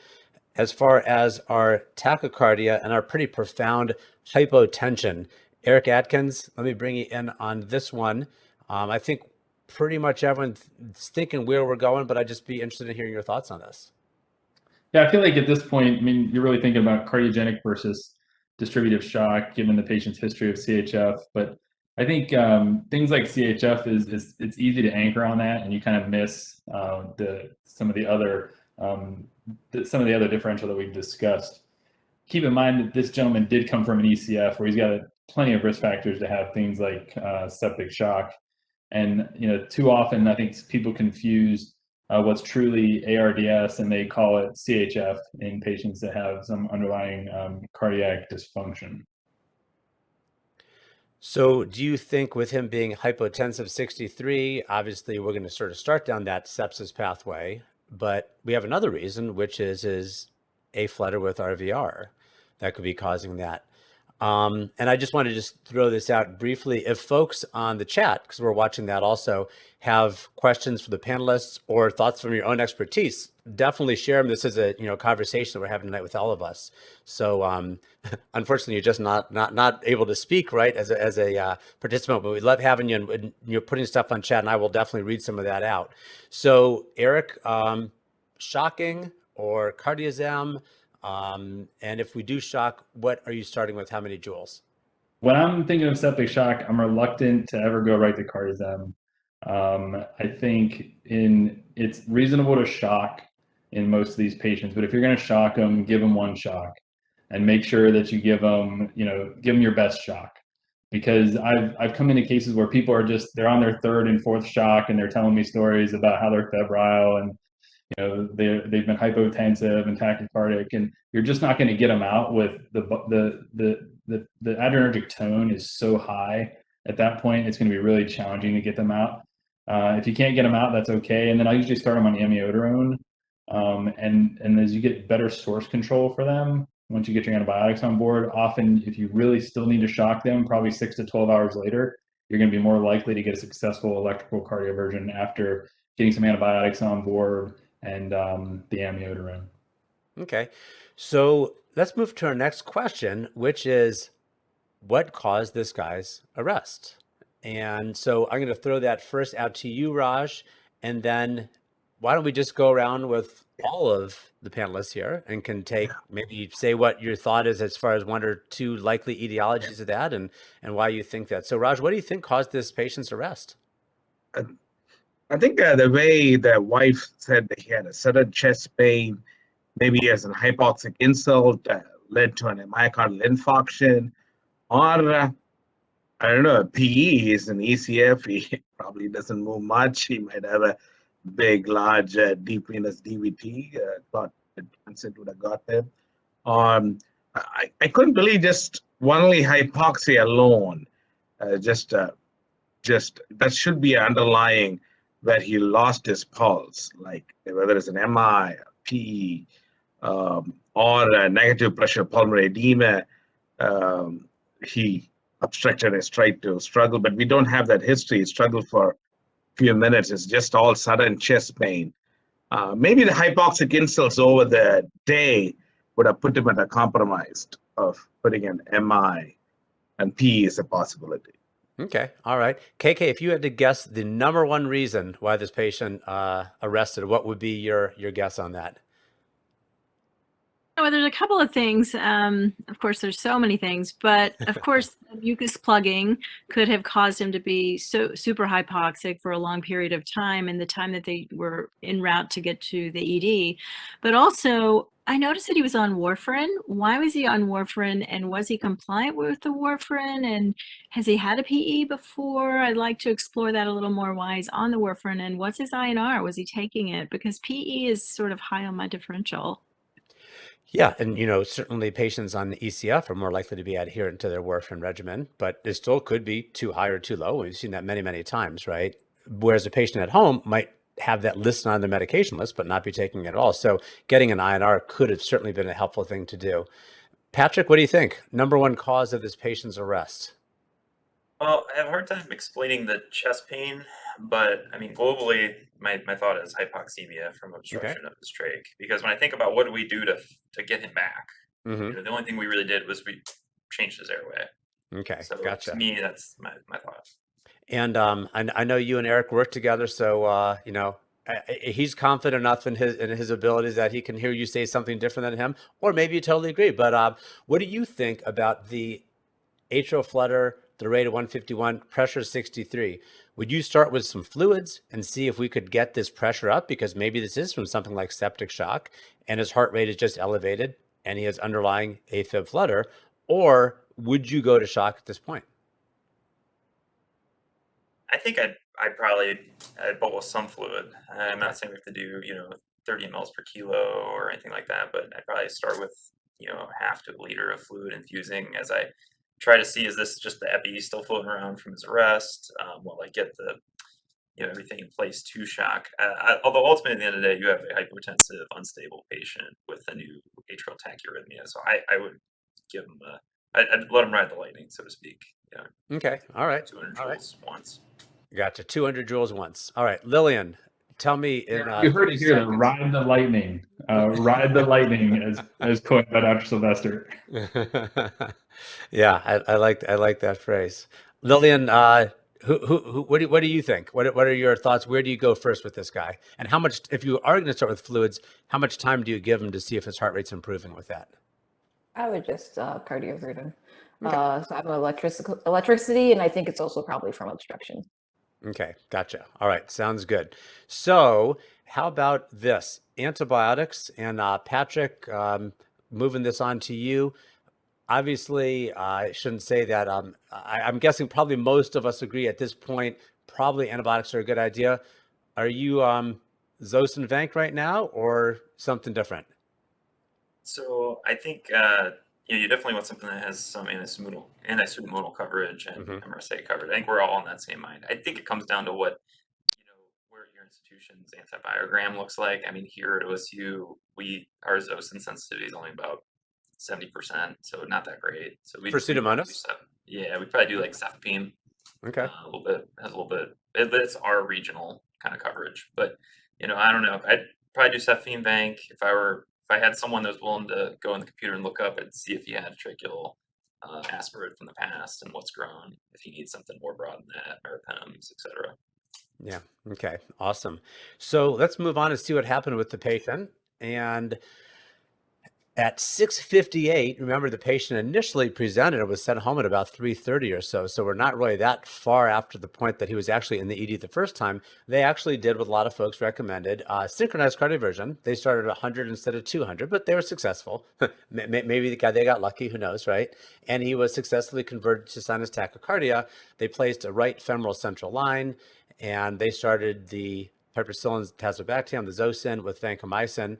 As far as our tachycardia and our pretty profound hypotension. Eric Adkins, let me bring you in on this one. I think pretty much everyone's thinking where we're going, but I'd just be interested in hearing your thoughts on this. Yeah, I feel like at this point, I mean, you're really thinking about cardiogenic versus distributive shock, given the patient's history of CHF. But I think things like CHF it's easy to anchor on that, and you kind of miss some of the other differential that we've discussed. Keep in mind that this gentleman did come from an ECF where he's got plenty of risk factors to have things like septic shock. And too often I think people confuse what's truly ARDS and they call it CHF in patients that have some underlying cardiac dysfunction. So do you think with him being hypotensive 63, obviously we're going to sort of start down that sepsis pathway, but we have another reason, which is a flutter with RVR that could be causing that. And I just want to just throw this out briefly. If folks on the chat, because we're watching that also, have questions for the panelists or thoughts from your own expertise, definitely share them. This is a conversation that we're having tonight with all of us. So unfortunately, you're just not able to speak, right, as a participant. But we love having you, and you're putting stuff on chat, and I will definitely read some of that out. So Eric, shocking or cardiazem? And if we do shock, what are you starting with? How many joules? When I'm thinking of septic shock, I'm reluctant to ever go right to cardiazem. I think it's reasonable to shock in most of these patients, but if you're going to shock them, give them one shock, and make sure that you give them your best shock. Because I've come into cases where people are they're on their third and fourth shock, and they're telling me stories about how they're febrile and they've been hypotensive and tachycardic, and you're just not going to get them out with the adrenergic tone is so high. At that point, it's going to be really challenging to get them out. If you can't get them out, that's okay. And then I usually start them on amiodarone. And as you get better source control for them, once you get your antibiotics on board, often if you really still need to shock them, probably 6 to 12 hours later, you're going to be more likely to get a successful electrical cardioversion after getting some antibiotics on board and the amiodarone. Okay. So let's move to our next question, which is what caused this guy's arrest? And so I'm going to throw that first out to you, Raj, and then why don't we just go around with all of the panelists here and can take maybe say what your thought is as far as one or two likely etiologies of that and why you think that. So Raj, what do you think caused this patient's arrest? I think the way the wife said that he had a sudden chest pain, maybe as an hypoxic insult, led to an myocardial infarction, or I don't know, PE is an ECF. He probably doesn't move much. He might have a big, large, deep venous DVT. Thought the transit would have got him. I couldn't believe just only hypoxia alone. Just that should be underlying that he lost his pulse, like whether it's an MI, a PE, or a negative pressure pulmonary edema. He obstructed his tried to struggle, but we don't have that history. He struggled for a few minutes. It's just all sudden chest pain. Maybe the hypoxic insults over the day would have put him at a compromise of putting an MI, and PE is a possibility. Okay. All right. KK, if you had to guess the number one reason why this patient arrested, what would be your guess on that? Well, there's a couple of things. Of course, there's so many things, but of course, mucus plugging could have caused him to be so super hypoxic for a long period of time in the time that they were en route to get to the ED. But also, I noticed that he was on warfarin. Why was he on warfarin, and was he compliant with the warfarin? And has he had a PE before? I'd like to explore that a little more. Why he's on the warfarin, and what's his INR? Was he taking it? Because PE is sort of high on my differential. Yeah, and certainly patients on the ECF are more likely to be adherent to their warfarin regimen, but it still could be too high or too low. We've seen that many, many times, right? Whereas a patient at home might have that listed on their medication list, but not be taking it at all. So getting an INR could have certainly been a helpful thing to do. Patrick, what do you think? Number one cause of this patient's arrest? Well, I have a hard time explaining the chest pain, but I mean, globally, my thought is hypoxemia from obstruction of his trach. Because when I think about what do we do to get him back, Mm-hmm. the only thing we really did was we changed his airway. Okay, So gotcha. to me, that's my thought. And I know you and Eric work together, so he's confident enough in his abilities that he can hear you say something different than him, or maybe you totally agree. But what do you think about the atrial flutter, the rate of 151, pressure 63? Would you start with some fluids and see if we could get this pressure up? Because maybe this is from something like septic shock and his heart rate is just elevated and he has underlying AFib flutter. Or would you go to shock at this point? I think I'd probably bolus some fluid. I'm not saying we have to do 30 mLs per kilo or anything like that, but I'd probably start with half to a liter of fluid infusing as I try to see, is this just the epi still floating around from his arrest? While I get the everything in place to shock. Although ultimately at the end of the day, you have a hypotensive, unstable patient with a new atrial tachyarrhythmia, so I would give him I'd let him ride the lightning, so to speak. Yeah. Okay. All right. 200 All right. joules once. Gotcha. 200 joules once. All right. Lillian, tell me in You heard it here, though. seconds. Ride the lightning. Ride the lightning, as coined by Dr. Sylvester. Yeah, I like that phrase. Lillian, what do you think? What are your thoughts? Where do you go first with this guy? And how much, if you are going to start with fluids, how much time do you give him to see if his heart rate's improving with that? I would just cardiovert him. Okay. So I have electricity, and I think it's also probably from obstruction. Okay, gotcha. All right, sounds good. So how about this? Antibiotics, and Patrick, moving this on to you. Obviously, I shouldn't say that. I'm guessing probably most of us agree at this point, probably antibiotics are a good idea. Are you Zos and Vank right now or something different? So I think you definitely want something that has some anti-pseudomodal coverage and Mhm. MRSA coverage. I think we're all on that same mind. I think it comes down to what where your institution's antibiogram looks like. I mean, here at OSU, our Zosyn sensitivity is only about 70%, so not that great. So For Pseudomonas? Yeah, we probably do like cefepime. Okay. A little bit, it's our regional kind of coverage. But, I don't know. I'd probably do cefepime bank. If I had someone that was willing to go in the computer and look up and see if he had tracheal aspirate from the past and what's grown, if he needs something more broad than that, meropenems, et cetera. Yeah. Okay. Awesome. So let's move on and see what happened with the patient. And at 6:58, remember the patient initially presented and was sent home at about 3:30 or so. So we're not really that far after the point that he was actually in the ED the first time. They actually did what a lot of folks recommended, synchronized cardioversion. They started at 100 instead of 200, but they were successful. Maybe they got lucky, who knows, right? And he was successfully converted to sinus tachycardia. They placed a right femoral central line, and they started the piperacillin tazobactam, the Zosyn, with vancomycin.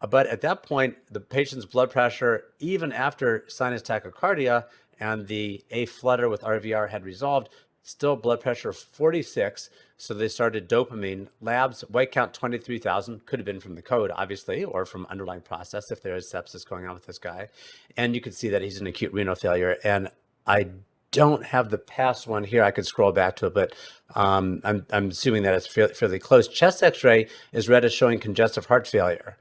But at that point, the patient's blood pressure, even after sinus tachycardia and the A flutter with RVR had resolved, still blood pressure 46. So they started dopamine. Labs, white count 23,000, could have been from the code, obviously, or from underlying process if there is sepsis going on with this guy. And you can see that he's an acute renal failure. And I don't have the past one here. I could scroll back to it, but I'm assuming that it's fairly close. Chest x-ray is read as showing congestive heart failure.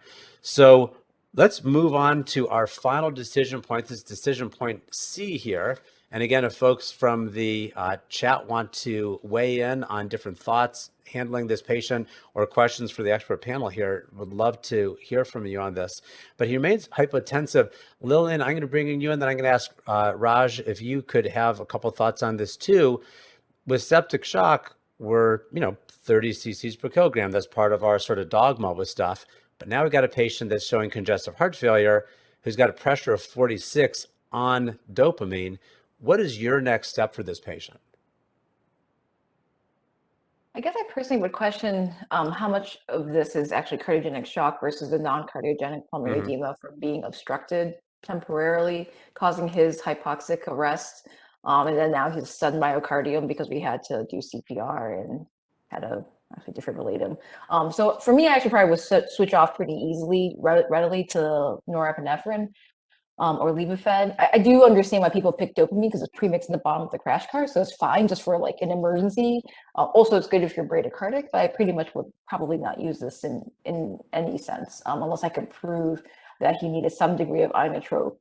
So let's move on to our final decision point. This is decision point C here. And again, if folks from the chat want to weigh in on different thoughts handling this patient or questions for the expert panel here, would love to hear from you on this. But he remains hypotensive. Lillian, I'm going to bring you in, then I'm going to ask Raj if you could have a couple thoughts on this too. With septic shock, we're 30 cc's per kilogram. That's part of our sort of dogma with stuff. But now we've got a patient that's showing congestive heart failure who's got a pressure of 46 on dopamine. What is your next step for this patient? I guess I personally would question how much of this is actually cardiogenic shock versus the non-cardiogenic pulmonary edema from being obstructed temporarily, causing his hypoxic arrest. And then now he's sudden myocardium because we had to do CPR and had to actually defibrillate him. So for me, I actually probably would switch off pretty easily, readily to norepinephrine. Or Levophed. I do understand why people pick dopamine because it's pre-mixed in the bottom of the crash car, so it's fine just for like an emergency. Also, it's good if you're bradycardic, but I pretty much would probably not use this in any sense, unless I could prove that he needed some degree of inotrope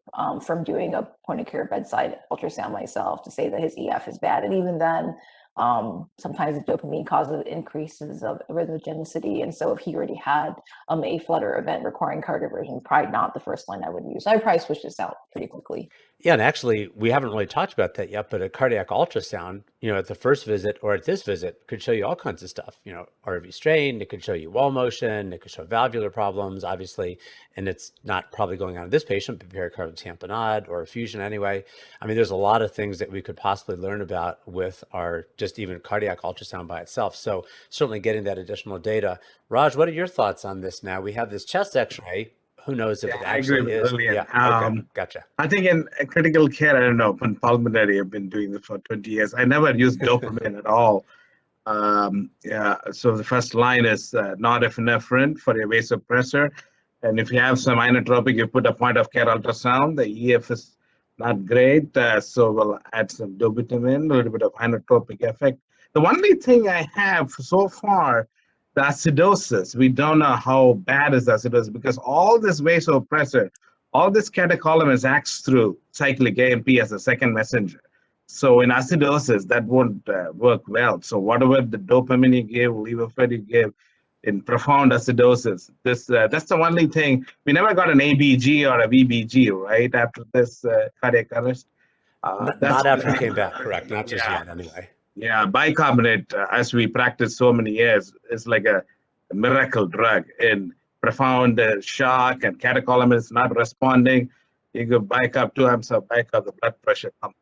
from doing a point-of-care bedside ultrasound myself to say that his EF is bad. And even then, sometimes the dopamine causes increases of arrhythmogenicity, and so if he already had a flutter event requiring cardioversion, probably not the first line I would use. I'd probably switch this out pretty quickly. Yeah, and actually, we haven't really talked about that yet, but a cardiac ultrasound, at the first visit or at this visit could show you all kinds of stuff, RV strain, it could show you wall motion, it could show valvular problems, obviously, and it's not probably going on in this patient, but pericardial tamponade or effusion anyway. I mean, there's a lot of things that we could possibly learn about with our just even cardiac ultrasound by itself. So certainly getting that additional data. Raj, what are your thoughts on this now? We have this chest x-ray. Who knows if it actually is? Lillian. Yeah, okay, gotcha. I think in critical care, I don't know, in pulmonary, I've been doing this for 20 years. I never used dopamine at all. So the first line is norepinephrine for your vasopressor. And if you have some inotropic, you put a point of care ultrasound. The EF is not great, so we'll add some dobutamine, a little bit of inotropic effect. The only thing I have so far, the acidosis, we don't know how bad is acidosis because all this vasopressor, all this catecholamines acts through cyclic AMP as a second messenger. So in acidosis, that won't work well. So whatever the dopamine you give, Levophed you give, in profound acidosis, that's the only thing. We never got an ABG or a VBG, right, after this cardiac arrest. Not after he came back, correct? Not just yet, anyway. Yeah, bicarbonate, as we practiced so many years, is like a miracle drug in profound shock and catecholamines not responding. You go bicarb, 2 amps of bicarb, the blood pressure comes.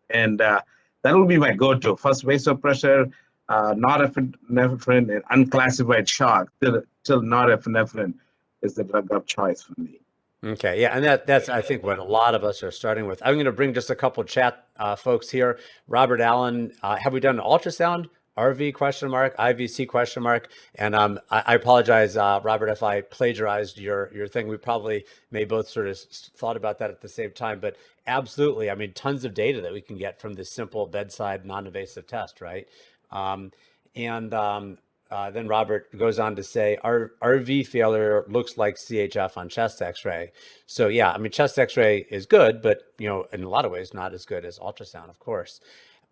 And that will be my go-to. First vasopressor, norepinephrine, and unclassified shock till norepinephrine is the drug of choice for me. Okay, yeah, and that's I think what a lot of us are starting with. I'm going to bring just a couple chat folks here. Robert Allen, have we done an ultrasound RV question mark, IVC question mark. And I apologize, Robert, if I plagiarized your thing. We probably may both sort of thought about that at the same time, but absolutely. I mean, tons of data that we can get from this simple bedside non-invasive test, right? Um, and then Robert goes on to say, RV failure looks like CHF on chest X-ray. So yeah, I mean, chest X-ray is good, but you know, in a lot of ways, not as good as ultrasound, of course.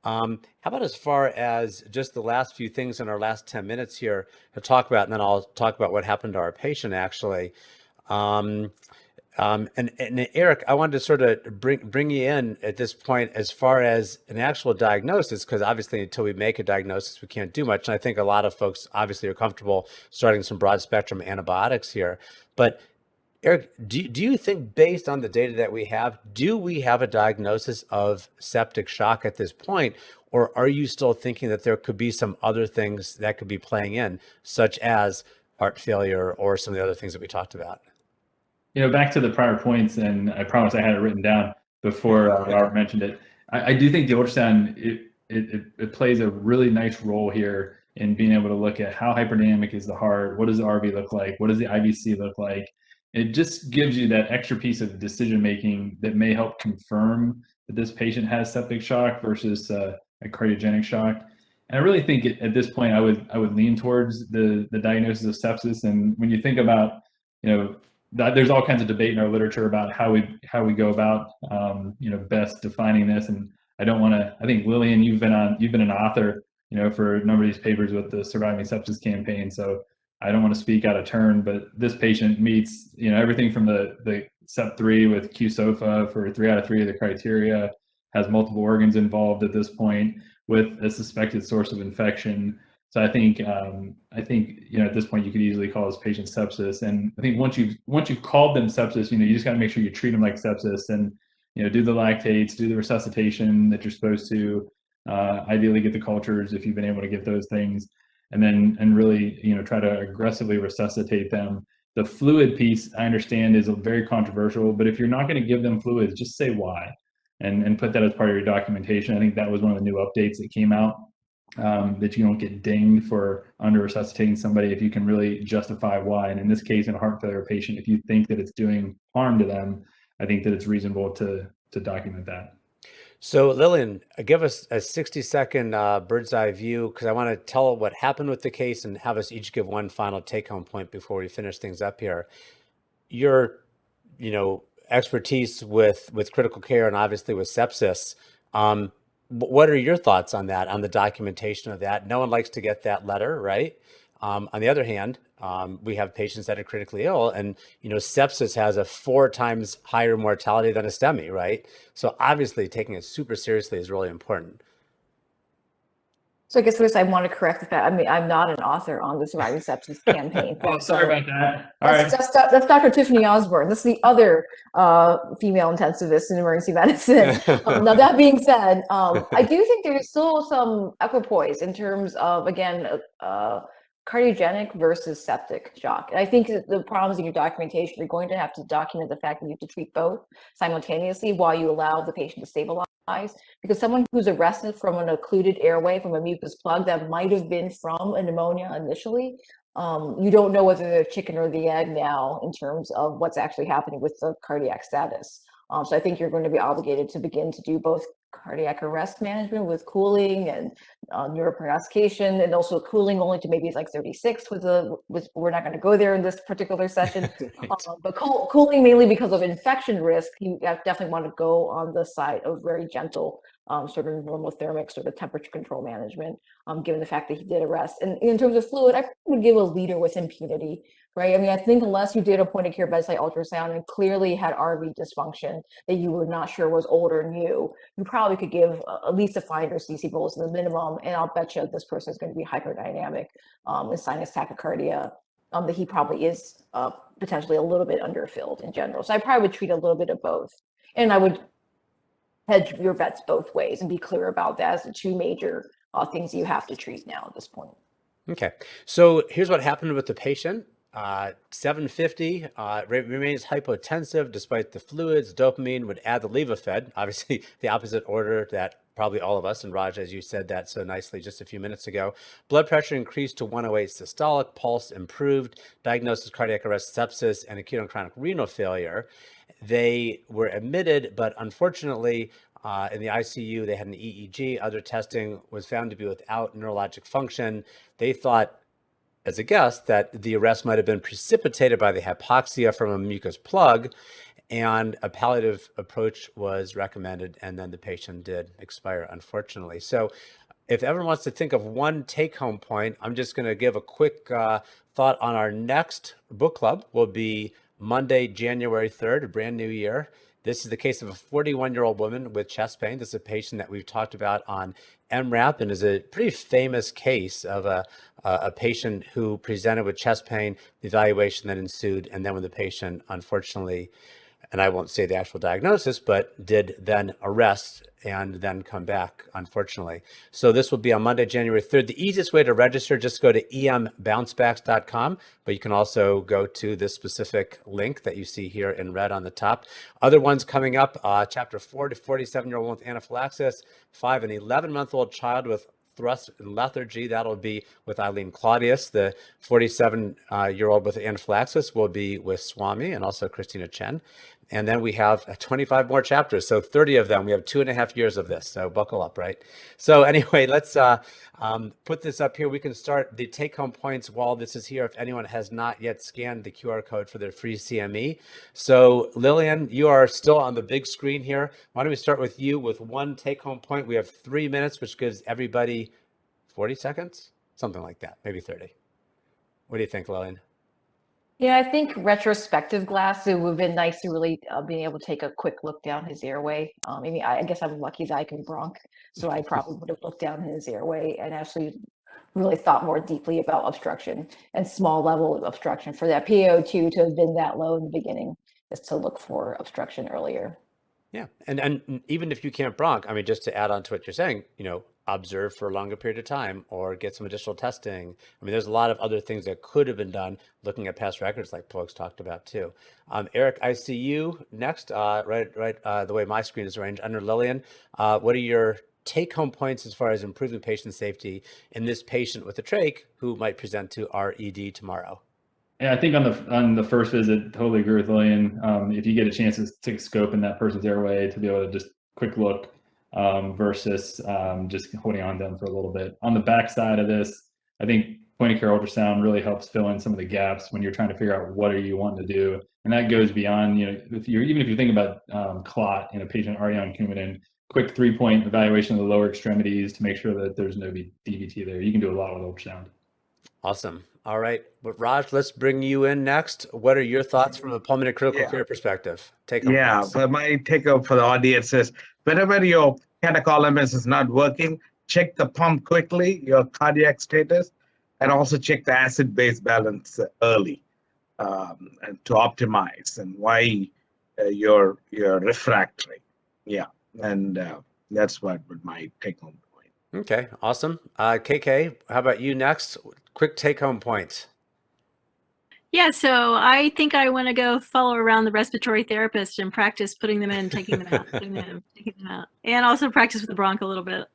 How about as far as just the last few things in our last 10 minutes here to talk about, and then I'll talk about what happened to our patient actually. Um, and Eric, I wanted to sort of bring you in at this point as far as an actual diagnosis, because obviously until we make a diagnosis, we can't do much. And I think a lot of folks obviously are comfortable starting some broad spectrum antibiotics here. But Eric, do you think based on the data that we have, do we have a diagnosis of septic shock at this point? Or are you still thinking that there could be some other things that could be playing in, such as heart failure or some of the other things that we talked about? You know, back to the prior points, and I promise I had it written down before Robert mentioned it. I do think the ultrasound, it plays a really nice role here in being able to look at how hyperdynamic is the heart, what does the RV look like, what does the IVC look like. It just gives you that extra piece of decision making that may help confirm that this patient has septic shock versus a cardiogenic shock. And I really think at this point I would lean towards the diagnosis of sepsis. And when you think about, you know, there's all kinds of debate in our literature about how we go about you know, best defining this. And I don't want to. I think Lillian, you've been an author, you know, for a number of these papers with the Surviving Sepsis campaign. So I don't want to speak out of turn, but this patient meets, you know, everything from the SEP3 with QSOFA for 3 out of 3 of the criteria, has multiple organs involved at this point with a suspected source of infection. So I think you know, at this point you could easily call this patient sepsis. And I think once you've called them sepsis, you know, you just got to make sure you treat them like sepsis, and you know, do the lactates, do the resuscitation that you're supposed to. Ideally, get the cultures if you've been able to get those things, and really, you know, try to aggressively resuscitate them. The fluid piece, I understand, is very controversial, but if you're not going to give them fluids, just say why, and put that as part of your documentation. I think that was one of the new updates that came out. That you don't get dinged for under resuscitating somebody if you can really justify why. And in this case, in a heart failure patient, if you think that it's doing harm to them, I think that it's reasonable to document that. So Lillian, give us a 60-second bird's eye view, because I want to tell what happened with the case and have us each give one final take-home point before we finish things up here. Your, you know, expertise with critical care and obviously with sepsis. What are your thoughts on that, on the documentation of that? No one likes to get that letter, right? On the other hand, we have patients that are critically ill, and you know, sepsis has a 4 times higher mortality than a STEMI, right? So obviously, taking it super seriously is really important. So I guess first I want to correct the fact. I mean, I'm not an author on the Surviving Sepsis campaign. Oh, sorry about that. All right. That's Dr. Tiffany Osborne. This is the other female intensivist in emergency medicine. Now that being said, I do think there is still some equipoise in terms of, again, cardiogenic versus septic shock. And I think that the problems in your documentation, you're going to have to document the fact that you have to treat both simultaneously while you allow the patient to stabilize. Because someone who's arrested from an occluded airway, from a mucus plug that might have been from a pneumonia initially, you don't know whether they're chicken or the egg now in terms of what's actually happening with the cardiac status. So I think you're going to be obligated to begin to do both cardiac arrest management with cooling and neuroprognostication, and also cooling only to maybe like 36 we're not going to go there in this particular session. But cooling mainly because of infection risk, you definitely want to go on the side of very gentle sort of normothermic sort of temperature control management, given the fact that he did arrest. And in terms of fluid, I would give a liter with impunity, right? I mean, I think unless you did a point of care bedside ultrasound and clearly had RV dysfunction that you were not sure was old or new, you probably could give at least a Finder CC bolus in the minimum, and I'll bet you this person is going to be hyperdynamic with sinus tachycardia, that he probably is potentially a little bit underfilled in general. So I probably would treat a little bit of both. And I would hedge your bets both ways and be clear about that as the 2 major things you have to treat now at this point. Okay, so here's what happened with the patient. 750 remains hypotensive despite the fluids. Dopamine would add the levofed, obviously the opposite order that probably all of us, and Raj, as you said that so nicely just a few minutes ago. Blood pressure increased to 108 systolic, pulse improved, diagnosis cardiac arrest, sepsis, and acute and chronic renal failure. They were admitted, but unfortunately, in the ICU, they had an EEG. Other testing was found to be without neurologic function. They thought, as a guess, that the arrest might have been precipitated by the hypoxia from a mucus plug, and a palliative approach was recommended, and then the patient did expire, unfortunately. So if everyone wants to think of one take-home point, I'm just going to give a quick thought on our next book club. Will be Monday, January 3rd, a brand new year. This is the case of a 41-year-old woman with chest pain. This is a patient that we've talked about on MRAP and is a pretty famous case of a patient who presented with chest pain, the evaluation that ensued, and then when the patient, unfortunately, and I won't say the actual diagnosis, but did then arrest and then come back, unfortunately. So this will be on Monday, January 3rd. The easiest way to register, just go to embouncebacks.com, but you can also go to this specific link that you see here in red on the top. Other ones coming up, chapter 4 to 47-year-old with anaphylaxis, 5 and 11-month-old child with thrust and lethargy. That'll be with Eileen Claudius. The 47-year-old with anaphylaxis will be with Swami and also Christina Chen. And then we have 25 more chapters, so 30 of them. We have 2.5 years of this, so buckle up, right? So anyway, let's put this up here. We can start the take-home points while this is here if anyone has not yet scanned the QR code for their free CME. So Lillian, you are still on the big screen here. Why don't we start with you with one take-home point? We have 3 minutes, which gives everybody 40 seconds, something like that, maybe 30. What do you think, Lillian? Yeah, I think retrospective glass, it would have been nice to really being able to take a quick look down his airway. I mean, I guess I'm lucky that I can bronch, so I probably would have looked down his airway and actually really thought more deeply about obstruction and small level of obstruction for that PaO2 to have been that low in the beginning, is to look for obstruction earlier. Yeah, and even if you can't bronch, I mean, just to add on to what you're saying, observe for a longer period of time or get some additional testing. I mean, there's a lot of other things that could have been done looking at past records like folks talked about too. Eric, I see you next, right, the way my screen is arranged under Lillian. What are your take-home points as far as improving patient safety in this patient with a trach who might present to our ED tomorrow? Yeah, I think on the first visit, totally agree with Lillian. If you get a chance to take a scope in that person's airway to be able to just quick look versus just holding on to them for a little bit. On the back side of this, I think point of care ultrasound really helps fill in some of the gaps when you're trying to figure out what are you wanting to do, and that goes beyond if you think about clot in a patient already on Coumadin, quick 3-point evaluation of the lower extremities to make sure that there's no DVT there. You can do a lot with ultrasound. Awesome. All right, but Raj, let's bring you in next. What are your thoughts from a pulmonary critical care perspective? Take home points. But my take-up for the audience is whenever your catecholamus is not working, check the pump quickly, your cardiac status, and also check the acid-base balance early and to optimize and why you're refractory. Yeah, and that's what would my take-home point. Okay, awesome. KK, how about you next? Quick take-home points. Yeah, so I think I want to go follow around the respiratory therapist and practice putting them in, taking them out, putting them in, taking them out, and also practice with the bronch a little bit.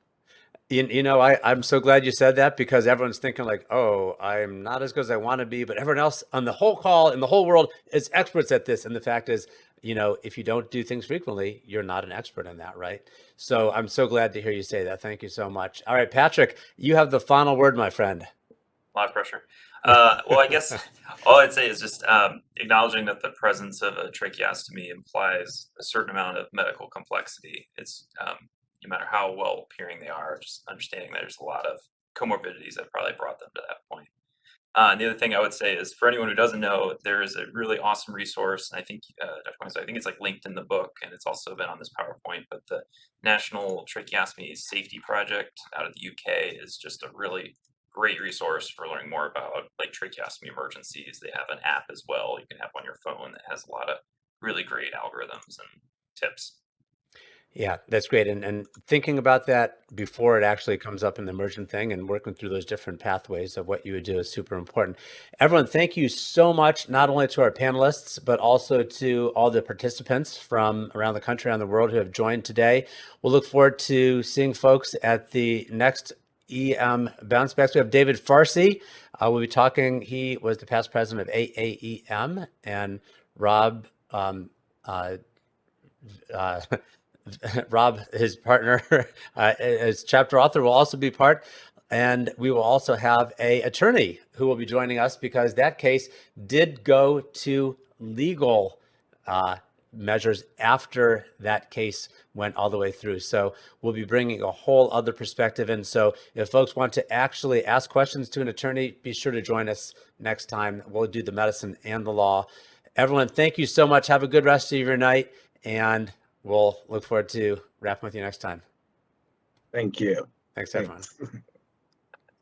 I'm so glad you said that because everyone's thinking like, oh, I'm not as good as I want to be, but everyone else on the whole call in the whole world is experts at this. And the fact is, if you don't do things frequently, you're not an expert in that, right? So I'm so glad to hear you say that. Thank you so much. All right, Patrick, you have the final word, my friend. A lot of pressure. Well, I guess all I'd say is just acknowledging that the presence of a tracheostomy implies a certain amount of medical complexity. It's no matter how well appearing they are, just understanding that there's a lot of comorbidities that probably brought them to that point. And the other thing I would say is for anyone who doesn't know, there is a really awesome resource. And I think, Dr. Weinstock, I think it's like linked in the book and it's also been on this PowerPoint, but the National Tracheostomy Safety Project out of the UK is just a really great resource for learning more about like tracheostomy emergencies. They have an app as well you can have on your phone that has a lot of really great algorithms and tips. Yeah, that's great. And thinking about that before it actually comes up in the emergent thing and working through those different pathways of what you would do is super important. Everyone, thank you so much, not only to our panelists, but also to all the participants from around the country, around the world who have joined today. We'll look forward to seeing folks at the next EM Bouncebacks. We have David Farsi. We'll be talking. He was the past president of AAEM, and Rob Rob, his partner, as chapter author, will also be part. And we will also have a attorney who will be joining us because that case did go to legal measures after that case went all the way through. So we'll be bringing a whole other perspective in. So if folks want to actually ask questions to an attorney, be sure to join us next time. We'll do the medicine and the law. Everyone, thank you so much. Have a good rest of your night. And we'll look forward to wrapping with you next time. Thank you. Thanks, everyone.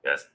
Yes.